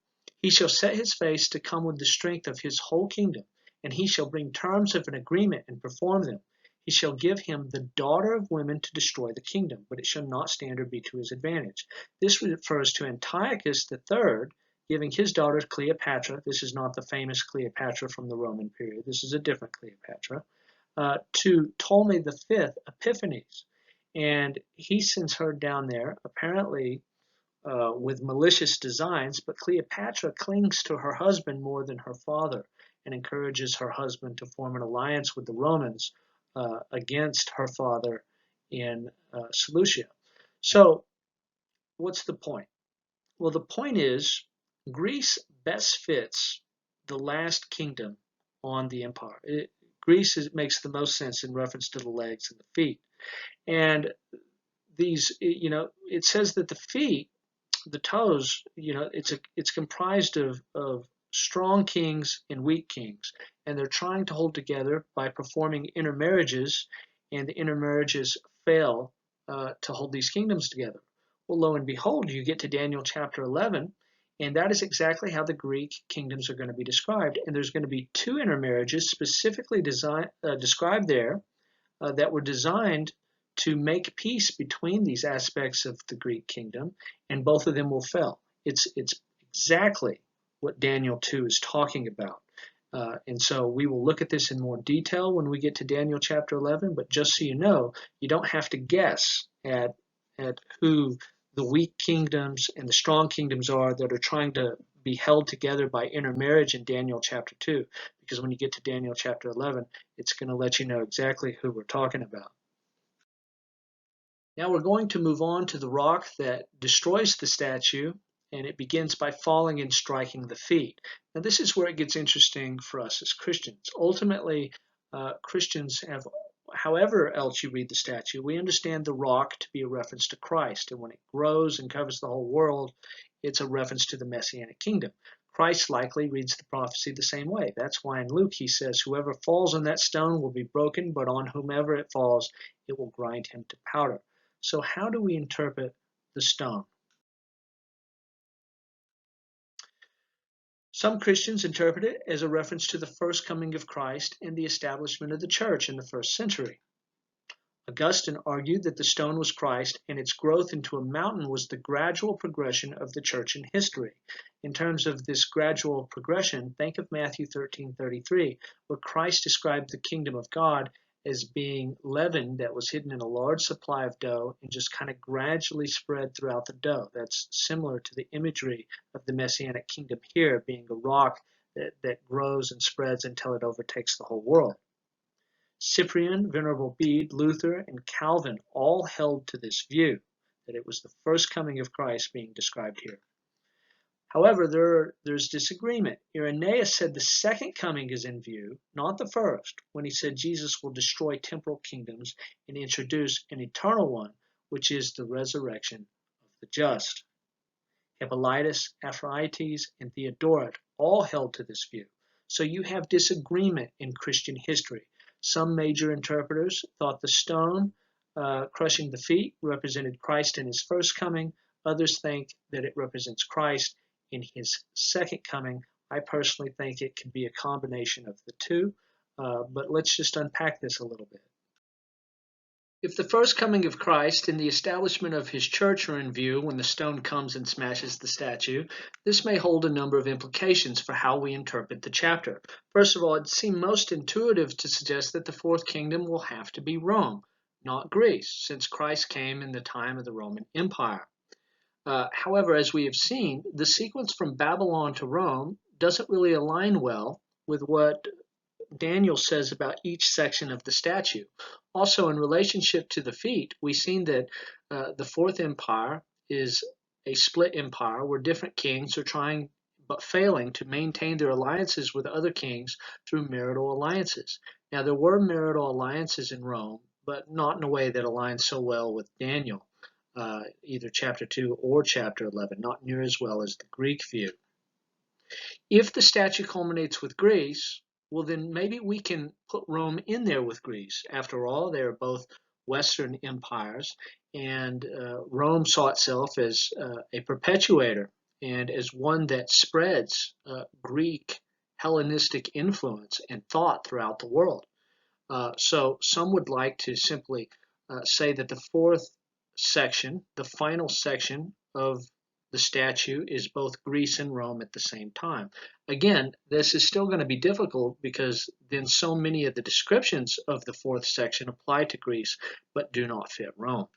he shall set his face to come with the strength of his whole kingdom, and he shall bring terms of an agreement and perform them. He shall give him the daughter of women to destroy the kingdom, but it shall not stand or be to his advantage. This refers to Antiochus III giving his daughter Cleopatra. This is not the famous Cleopatra from the Roman period. This is a different Cleopatra. To Ptolemy V Epiphanes. And he sends her down there, apparently with malicious designs, but Cleopatra clings to her husband more than her father and encourages her husband to form an alliance with the Romans against her father in Seleucia. So what's the point? Well, the point is Greece best fits the last kingdom on the empire. Greece makes the most sense in reference to the legs and the feet. And these, it says that the feet, the toes, it's comprised of strong kings and weak kings, and they're trying to hold together by performing intermarriages, and the intermarriages fail to hold these kingdoms together. Well, lo and behold, you get to Daniel chapter 11, and that is exactly how the Greek kingdoms are going to be described. And there's going to be 2 intermarriages specifically described there that were designed to make peace between these aspects of the Greek kingdom, and both of them will fail. It's exactly what Daniel 2 is talking about. And so we will look at this in more detail when we get to Daniel chapter 11, but just so you know, you don't have to guess at who the weak kingdoms and the strong kingdoms are that are trying to be held together by intermarriage in Daniel chapter 2, because when you get to Daniel chapter 11, it's going to let you know exactly who we're talking about. Now we're going to move on to the rock that destroys the statue, and it begins by falling and striking the feet. Now this is where it gets interesting for us as Christians. Ultimately, Christians have, however else you read the statue, we understand the rock to be a reference to Christ, and when it grows and covers the whole world, it's a reference to the Messianic kingdom. Christ likely reads the prophecy the same way. That's why in Luke he says, whoever falls on that stone will be broken, but on whomever it falls, it will grind him to powder. So how do we interpret the stone? Some Christians interpret it as a reference to the first coming of Christ and the establishment of the church in the first century. Augustine argued that the stone was Christ and its growth into a mountain was the gradual progression of the church in history. In terms of this gradual progression, think of Matthew 13:33, where Christ described the kingdom of God as being leaven that was hidden in a large supply of dough and just kind of gradually spread throughout the dough. That's similar to the imagery of the Messianic kingdom here being a rock that grows and spreads until it overtakes the whole world. Cyprian, Venerable Bede, Luther, and Calvin all held to this view, that it was the first coming of Christ being described here. However, there's disagreement. Irenaeus said the second coming is in view, not the first, when he said Jesus will destroy temporal kingdoms and introduce an eternal one, which is the resurrection of the just. Hippolytus, Aphrodites, and Theodoret all held to this view. So you have disagreement in Christian history. Some major interpreters thought the stone crushing the feet represented Christ in his first coming. Others think that it represents Christ in his second coming. I personally think it could be a combination of the two, but let's just unpack this a little bit. If the first coming of Christ and the establishment of his church are in view when the stone comes and smashes the statue, this may hold a number of implications for how we interpret the chapter. First of all, it seems most intuitive to suggest that the fourth kingdom will have to be Rome, not Greece, since Christ came in the time of the Roman Empire. However, as we have seen, the sequence from Babylon to Rome doesn't really align well with what Daniel says about each section of the statue. Also, in relationship to the feet, we've seen that the fourth empire is a split empire where different kings are trying but failing to maintain their alliances with other kings through marital alliances. Now, there were marital alliances in Rome, but not in a way that aligns so well with Daniel, either chapter 2 or chapter 11, not near as well as the Greek view. If the statue culminates with Greece, well, then maybe we can put Rome in there with Greece. After all, they are both Western empires, and Rome saw itself as a perpetuator and as one that spreads Greek Hellenistic influence and thought throughout the world. So some would like to simply say that the fourth section, the final section of the statue, is both Greece and Rome at the same time. Again, this is still going to be difficult because then so many of the descriptions of the fourth section apply to Greece but do not fit Rome.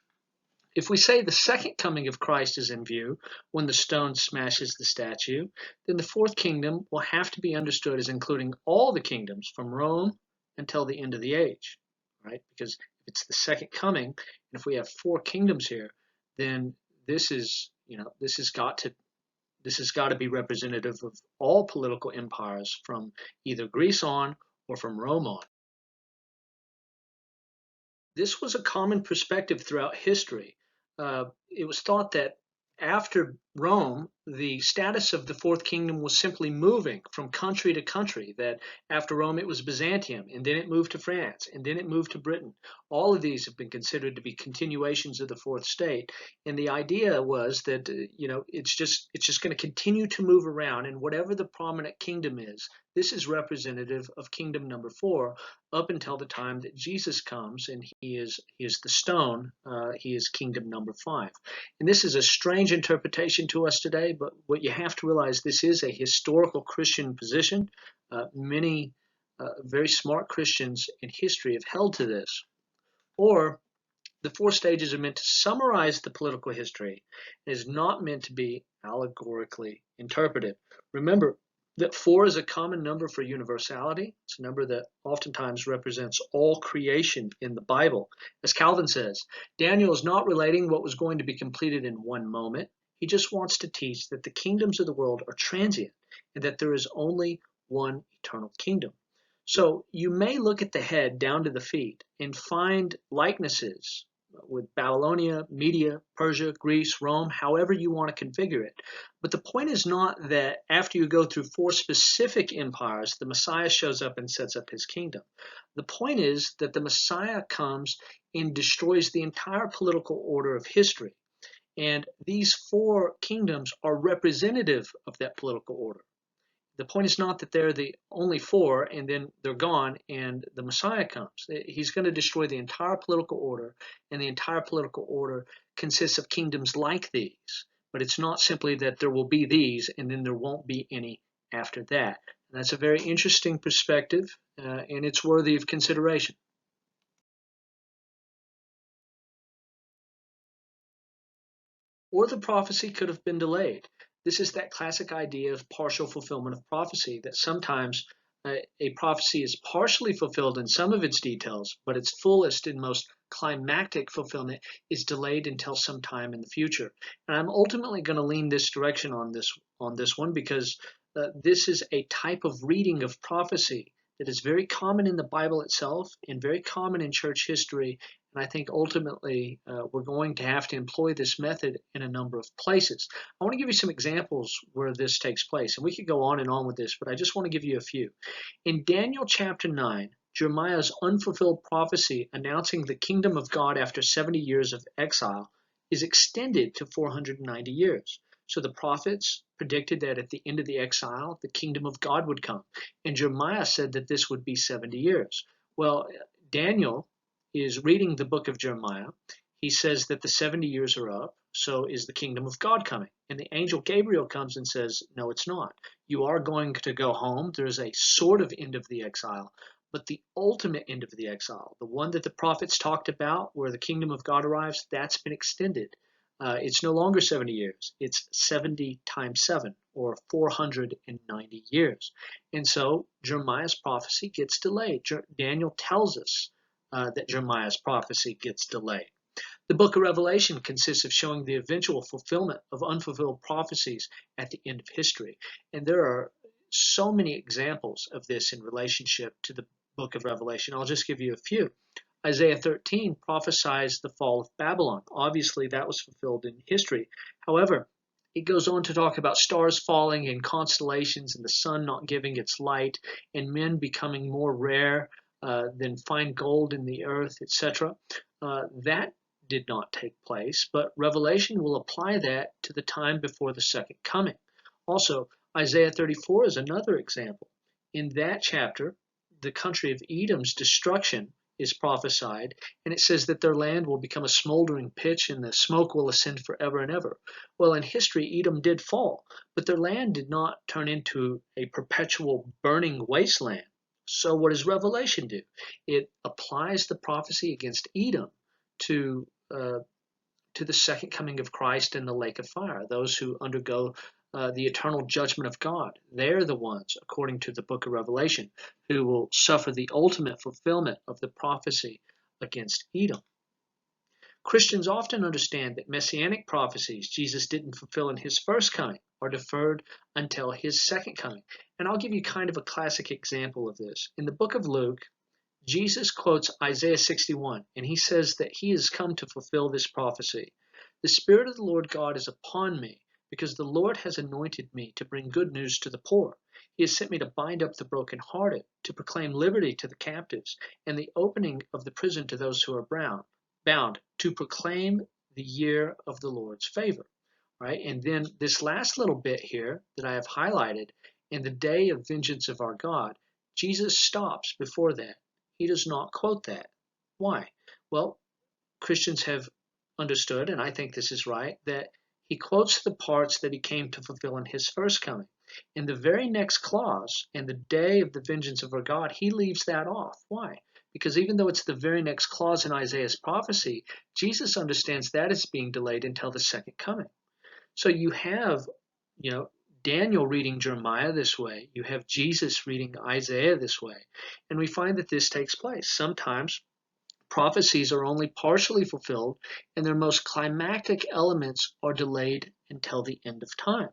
If we say the second coming of Christ is in view when the stone smashes the statue, then the fourth kingdom will have to be understood as including all the kingdoms from Rome until the end of the age, right? Because if it's the second coming, and if we have four kingdoms here, then this has got to be representative of all political empires from either Greece on or from Rome on. This was a common perspective throughout history. It was thought that after Rome, the status of the Fourth Kingdom was simply moving from country to country, that after Rome it was Byzantium, and then it moved to France, and then it moved to Britain. All of these have been considered to be continuations of the fourth state, and the idea was that it's just going to continue to move around, and whatever the prominent kingdom is, this is representative of kingdom number 4 up until the time that Jesus comes, and he is the stone. He is kingdom number 5. And this is a strange interpretation to us today, but what you have to realize, this is a historical Christian position. Many very smart Christians in history have held to this. Or the four stages are meant to summarize the political history. It is not meant to be allegorically interpreted. Remember that four is a common number for universality. It's a number that oftentimes represents all creation in the Bible. As Calvin says, Daniel is not relating what was going to be completed in one moment. He just wants to teach that the kingdoms of the world are transient and that there is only one eternal kingdom. So you may look at the head down to the feet and find likenesses with Babylonia, Media, Persia, Greece, Rome, however you want to configure it. But the point is not that after you go through four specific empires, the Messiah shows up and sets up his kingdom. The point is that the Messiah comes and destroys the entire political order of history. And these four kingdoms are representative of that political order. The point is not that they're the only four and then they're gone and the Messiah comes. He's going to destroy the entire political order, and the entire political order consists of kingdoms like these. But it's not simply that there will be these and then there won't be any after that. And that's a very interesting perspective, and it's worthy of consideration. Or the prophecy could have been delayed. This is that classic idea of partial fulfillment of prophecy, that sometimes a prophecy is partially fulfilled in some of its details, but its fullest and most climactic fulfillment is delayed until some time in the future. And I'm ultimately going to lean this direction on this one because this is a type of reading of prophecy that is very common in the Bible itself and very common in church history. And I think ultimately we're going to have to employ this method in a number of places. I want to give you some examples where this takes place. And we could go on and on with this, but I just want to give you a few. In Daniel chapter 9, Jeremiah's unfulfilled prophecy announcing the kingdom of God after 70 years of exile is extended to 490 years. So the prophets predicted that at the end of the exile, the kingdom of God would come. And Jeremiah said that this would be 70 years. Well, Daniel is reading the book of Jeremiah. He says that the 70 years are up, so is the kingdom of God coming? And the angel Gabriel comes and says, no, it's not. You are going to go home. There's a sort of end of the exile, but the ultimate end of the exile, the one that the prophets talked about where the kingdom of God arrives, that's been extended. It's no longer 70 years. It's 70 times 7, or 490 years. And so Jeremiah's prophecy gets delayed. Daniel tells us that Jeremiah's prophecy gets delayed. The book of Revelation consists of showing the eventual fulfillment of unfulfilled prophecies at the end of history. And there are so many examples of this in relationship to the book of Revelation. I'll just give you a few. Isaiah 13 prophesies the fall of Babylon. Obviously, that was fulfilled in history. However, it goes on to talk about stars falling and constellations and the sun not giving its light and men becoming more rare than fine gold in the earth, etc. That did not take place, but Revelation will apply that to the time before the second coming. Also, Isaiah 34 is another example. In that chapter, the country of Edom's destruction is prophesied, and it says that their land will become a smoldering pitch and the smoke will ascend forever and ever. Well, in history, Edom did fall, but their land did not turn into a perpetual burning wasteland. So what does Revelation do? It applies the prophecy against Edom to the second coming of Christ in the lake of fire, those who undergo the eternal judgment of God. They're the ones, according to the book of Revelation, who will suffer the ultimate fulfillment of the prophecy against Edom. Christians often understand that messianic prophecies Jesus didn't fulfill in his first coming are deferred until his second coming. And I'll give you kind of a classic example of this. In the book of Luke, Jesus quotes Isaiah 61, and he says that he has come to fulfill this prophecy. The Spirit of the Lord God is upon me, because the Lord has anointed me to bring good news to the poor. He has sent me to bind up the brokenhearted, to proclaim liberty to the captives, and the opening of the prison to those who are bound, to proclaim the year of the Lord's favor. Right? And then this last little bit here that I have highlighted, in the day of vengeance of our God, Jesus stops before that. He does not quote that. Why? Well, Christians have understood, and I think this is right, that he quotes the parts that he came to fulfill in his first coming. In the very next clause, in the day of the vengeance of our God, he leaves that off. Why? Because even though it's the very next clause in Isaiah's prophecy, Jesus understands that is being delayed until the second coming. So you have, Daniel reading Jeremiah this way. You have Jesus reading Isaiah this way. And we find that this takes place. Sometimes prophecies are only partially fulfilled, and their most climactic elements are delayed until the end of time.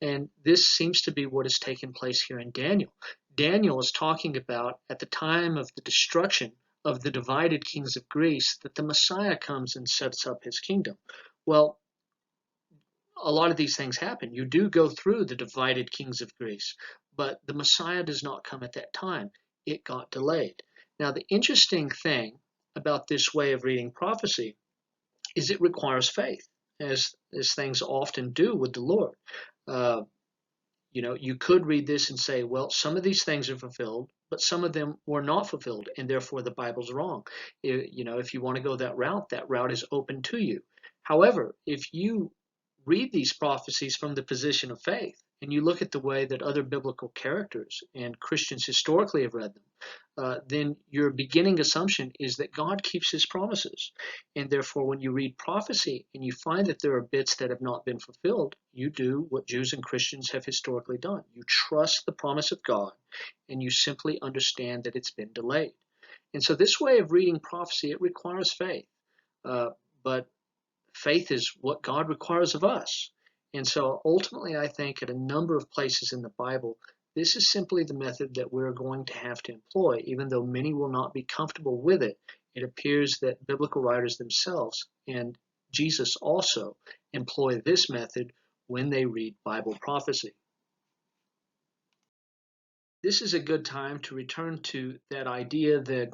And this seems to be what has taken place here in Daniel. Daniel is talking about at the time of the destruction of the divided kings of Greece that the Messiah comes and sets up his kingdom. Well, a lot of these things happen. You do go through the divided kings of Greece, but the Messiah does not come at that time. It got delayed. Now, the interesting thing about this way of reading prophecy is it requires faith, as things often do with the Lord. You could read this and say, well, some of these things are fulfilled, but some of them were not fulfilled, and therefore the Bible's wrong. If you want to go that route is open to you. However, if you read these prophecies from the position of faith, and you look at the way that other biblical characters and Christians historically have read them, then your beginning assumption is that God keeps his promises. And therefore, when you read prophecy and you find that there are bits that have not been fulfilled, you do what Jews and Christians have historically done. You trust the promise of God, and you simply understand that it's been delayed. And so this way of reading prophecy, it requires faith. But faith is what God requires of us. And so ultimately, I think at a number of places in the Bible, this is simply the method that we're going to have to employ. Even though many will not be comfortable with it, it appears that biblical writers themselves and Jesus also employ this method when they read Bible prophecy. This is a good time to return to that idea that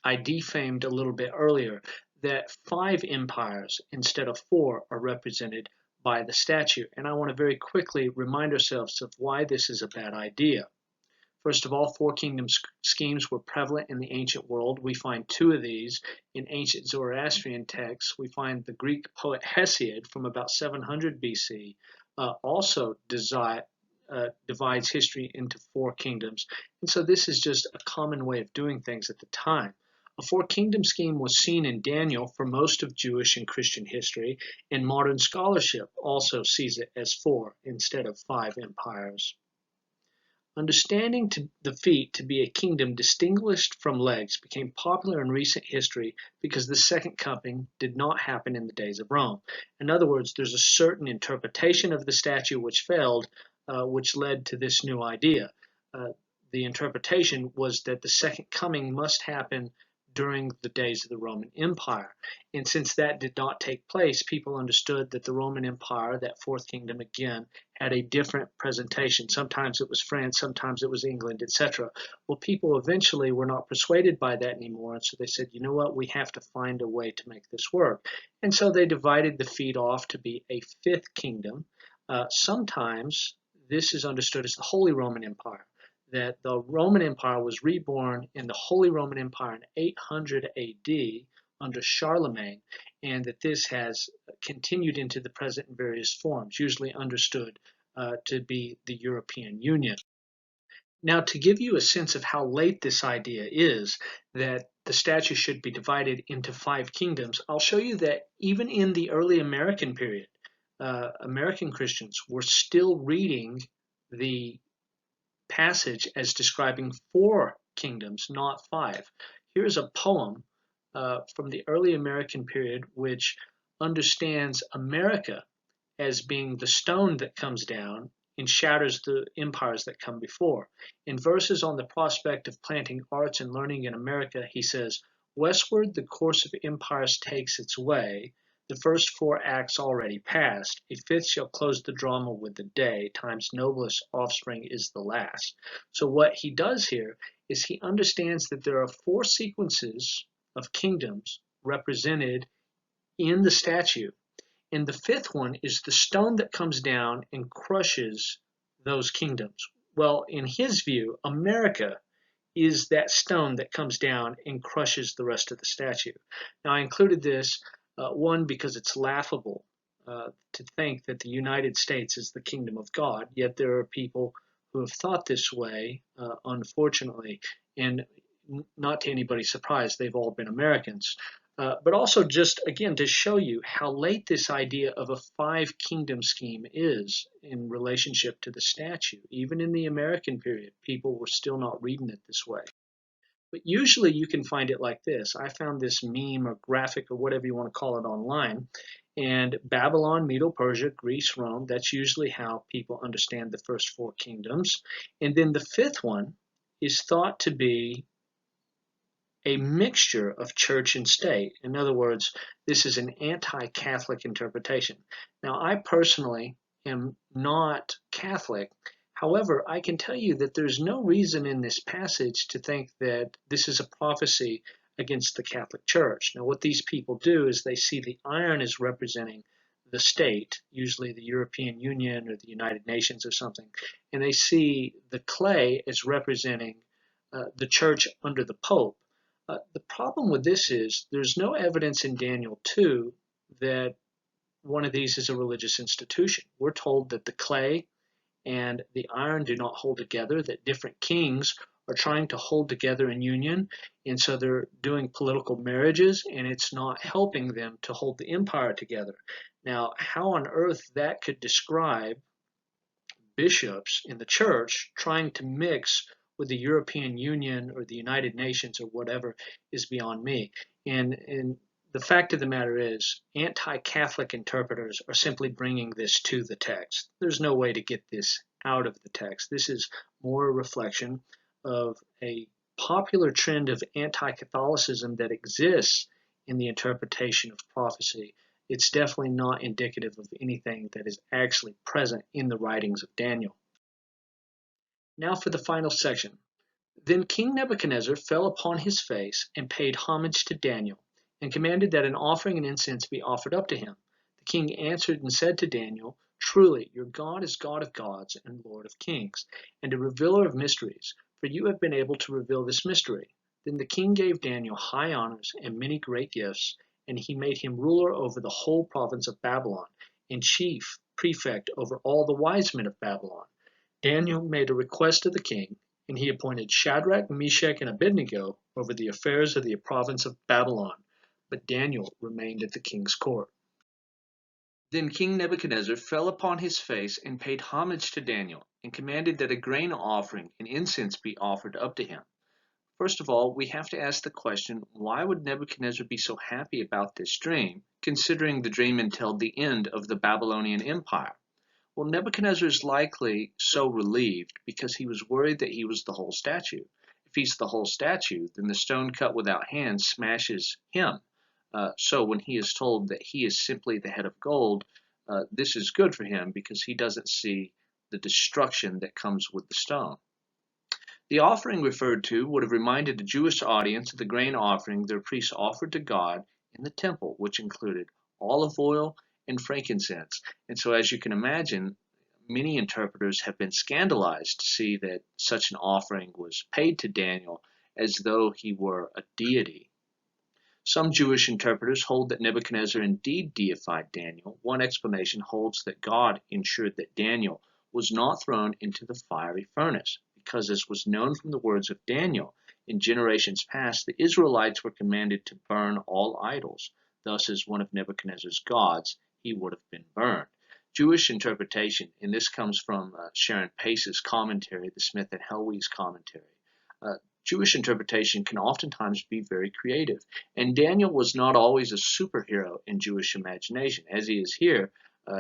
I defamed a little bit earlier, that 5 empires instead of 4 are represented by the statue. And I want to very quickly remind ourselves of why this is a bad idea. First of all, 4 kingdom schemes were prevalent in the ancient world. We find 2 of these in ancient Zoroastrian texts. We find the Greek poet Hesiod from about 700 BC also divides history into 4 kingdoms. And so this is just a common way of doing things at the time. A 4-kingdom scheme was seen in Daniel for most of Jewish and Christian history, and modern scholarship also sees it as 4 instead of 5 empires. Understanding the feet to be a kingdom distinguished from legs became popular in recent history because the second coming did not happen in the days of Rome. In other words, there's a certain interpretation of the statue which failed, which led to this new idea. The interpretation was that the second coming must happen during the days of the Roman Empire. And since that did not take place, people understood that the Roman Empire, that 4th kingdom again, had a different presentation. Sometimes it was France, sometimes it was England, etc. Well, people eventually were not persuaded by that anymore, and so they said, you know what, we have to find a way to make this work. And so they divided the feet off to be a 5th kingdom. Sometimes this is understood as the Holy Roman Empire, that the Roman Empire was reborn in the Holy Roman Empire in 800 AD under Charlemagne, and that this has continued into the present in various forms, usually understood to be the European Union. Now, to give you a sense of how late this idea is, that the statue should be divided into 5 kingdoms, I'll show you that even in the early American period, American Christians were still reading the passage as describing 4 kingdoms, not 5. Here's a poem from the early American period which understands America as being the stone that comes down and shatters the empires that come before. In verses on the prospect of planting arts and learning in America, he says, "Westward the course of empires takes its way, the first 4 acts already past, a 5th shall close the drama with the day, time's noblest offspring is the last." So what he does here is he understands that there are 4 sequences of kingdoms represented in the statue, and the 5th one is the stone that comes down and crushes those kingdoms. Well, in his view, America is that stone that comes down and crushes the rest of the statue. Now, I included this, one, because it's laughable. to think that the United States is the kingdom of God, yet there are people who have thought this way, unfortunately, and not to anybody's surprise, they've all been Americans. But also just, again, to show you how late this idea of a five-kingdom scheme is in relationship to the statute. Even in the American period, people were still not reading it this way. But usually you can find it like this. I found this meme or graphic or whatever you want to call it online. And Babylon, Medo-Persia, Greece, Rome, that's usually how people understand the first four kingdoms. And then the fifth one is thought to be a mixture of church and state. In other words, this is an anti-Catholic interpretation. Now, I personally am not Catholic. However, I can tell you that there's no reason in this passage to think that this is a prophecy against the Catholic Church. Now, what these people do is they see the iron as representing the state, usually the European Union or the United Nations or something, and they see the clay as representing the church under the Pope. The problem with this is there's no evidence in Daniel 2 that one of these is a religious institution. We're told that the clay and the iron do not hold together, that different kings are trying to hold together in union, and so they're doing political marriages, and it's not helping them to hold the empire together. Now, how on earth that could describe bishops in the church trying to mix with the European Union or the United Nations or whatever is beyond me. And the fact of the matter is, anti-Catholic interpreters are simply bringing this to the text. There's no way to get this out of the text. This is more a reflection of a popular trend of anti-Catholicism that exists in the interpretation of prophecy. It's definitely not indicative of anything that is actually present in the writings of Daniel. Now for the final section. Then King Nebuchadnezzar fell upon his face and paid homage to Daniel, and commanded that an offering and incense be offered up to him. The king answered and said to Daniel, Truly, your God is God of gods and Lord of kings, and a revealer of mysteries, for you have been able to reveal this mystery. Then the king gave Daniel high honors and many great gifts, and he made him ruler over the whole province of Babylon, and chief prefect over all the wise men of Babylon. Daniel made a request to the king, and he appointed Shadrach, Meshach, and Abednego over the affairs of the province of Babylon. But Daniel remained at the king's court. Then King Nebuchadnezzar fell upon his face and paid homage to Daniel, and commanded that a grain offering and incense be offered up to him. First of all, we have to ask the question, why would Nebuchadnezzar be so happy about this dream, considering the dream entailed the end of the Babylonian Empire? Well, Nebuchadnezzar is likely so relieved because he was worried that he was the whole statue. If he's the whole statue, then the stone cut without hands smashes him. So when he is told that he is simply the head of gold, this is good for him because he doesn't see the destruction that comes with the stone. The offering referred to would have reminded the Jewish audience of the grain offering their priests offered to God in the temple, which included olive oil and frankincense. And so, as you can imagine, many interpreters have been scandalized to see that such an offering was paid to Daniel as though he were a deity. Some Jewish interpreters hold that Nebuchadnezzar indeed deified Daniel. One explanation holds that God ensured that Daniel was not thrown into the fiery furnace, because as was known from the words of Daniel, in generations past, the Israelites were commanded to burn all idols. Thus, as one of Nebuchadnezzar's gods, he would have been burned. Jewish interpretation, and this comes from Sharon Pace's commentary, the Smith and Helwey's commentary. Jewish interpretation can oftentimes be very creative, and Daniel was not always a superhero in Jewish imagination. As he is here,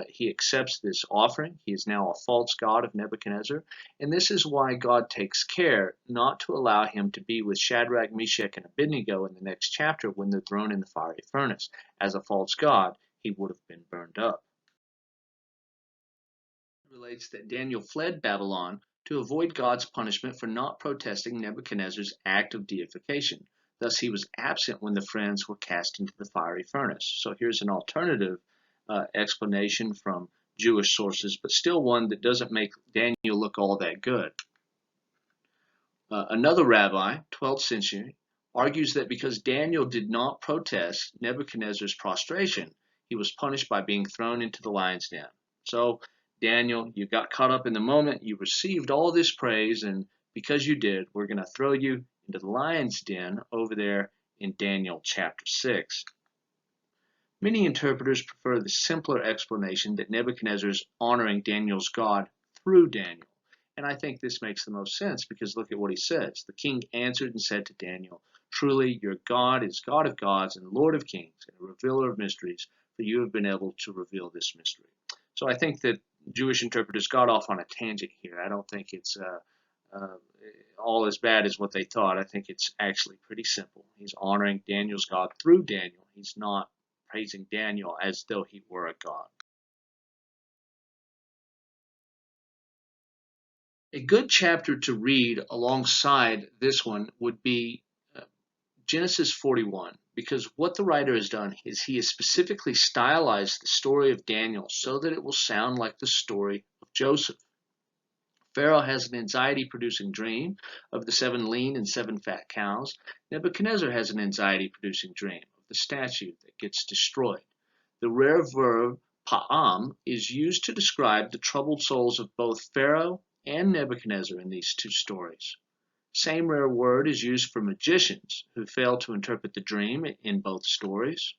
he accepts this offering. He is now a false god of Nebuchadnezzar, and this is why God takes care not to allow him to be with Shadrach, Meshach, and Abednego in the next chapter when they're thrown in the fiery furnace. As a false god, he would have been burned up. It relates that Daniel fled Babylon to avoid God's punishment for not protesting Nebuchadnezzar's act of deification. Thus, he was absent when the friends were cast into the fiery furnace. So here's an alternative explanation from Jewish sources, but still one that doesn't make Daniel look all that good. Another rabbi, 12th century, argues that because Daniel did not protest Nebuchadnezzar's prostration, he was punished by being thrown into the lion's den. So, Daniel, you got caught up in the moment, you received all this praise, and because you did, we're going to throw you into the lion's den over there in Daniel chapter 6. Many interpreters prefer the simpler explanation that Nebuchadnezzar is honoring Daniel's God through Daniel. And I think this makes the most sense because look at what he says. The king answered and said to Daniel, "Truly, your God is God of gods and Lord of kings and a revealer of mysteries, for you have been able to reveal this mystery." So I think that Jewish interpreters got off on a tangent here. I don't think it's all as bad as what they thought. I think it's actually pretty simple. He's honoring Daniel's God through Daniel. He's not praising Daniel as though he were a god. A good chapter to read alongside this one would be Genesis 41, because what the writer has done is he has specifically stylized the story of Daniel so that it will sound like the story of Joseph. Pharaoh has an anxiety-producing dream of the 7 lean and 7 fat cows. Nebuchadnezzar has an anxiety-producing dream of the statue that gets destroyed. The rare verb pa'am is used to describe the troubled souls of both Pharaoh and Nebuchadnezzar in these two stories. Same rare word is used for magicians who fail to interpret the dream in both stories.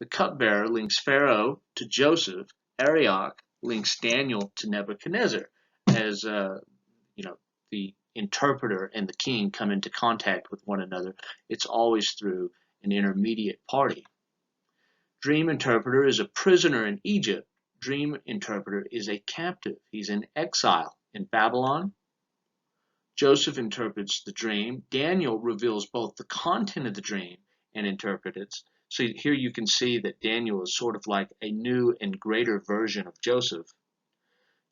The cupbearer links Pharaoh to Joseph. Arioch links Daniel to Nebuchadnezzar, as the interpreter and the king come into contact with one another. It's always through an intermediate party. Dream interpreter is a prisoner in Egypt. Dream interpreter is a captive. He's in exile in Babylon. Joseph interprets the dream. Daniel reveals both the content of the dream and interprets it. So here you can see that Daniel is sort of like a new and greater version of Joseph.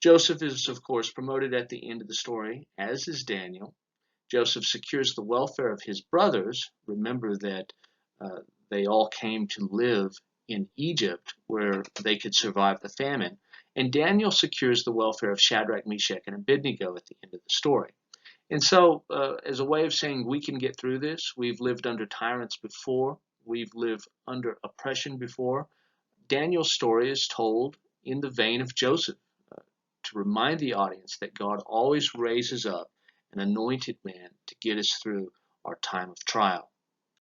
Joseph is, of course, promoted at the end of the story, as is Daniel. Joseph secures the welfare of his brothers. Remember that they all came to live in Egypt where they could survive the famine. And Daniel secures the welfare of Shadrach, Meshach, and Abednego at the end of the story. And so, as a way of saying we can get through this, we've lived under tyrants before, we've lived under oppression before. Daniel's story is told in the vein of Joseph to remind the audience that God always raises up an anointed man to get us through our time of trial.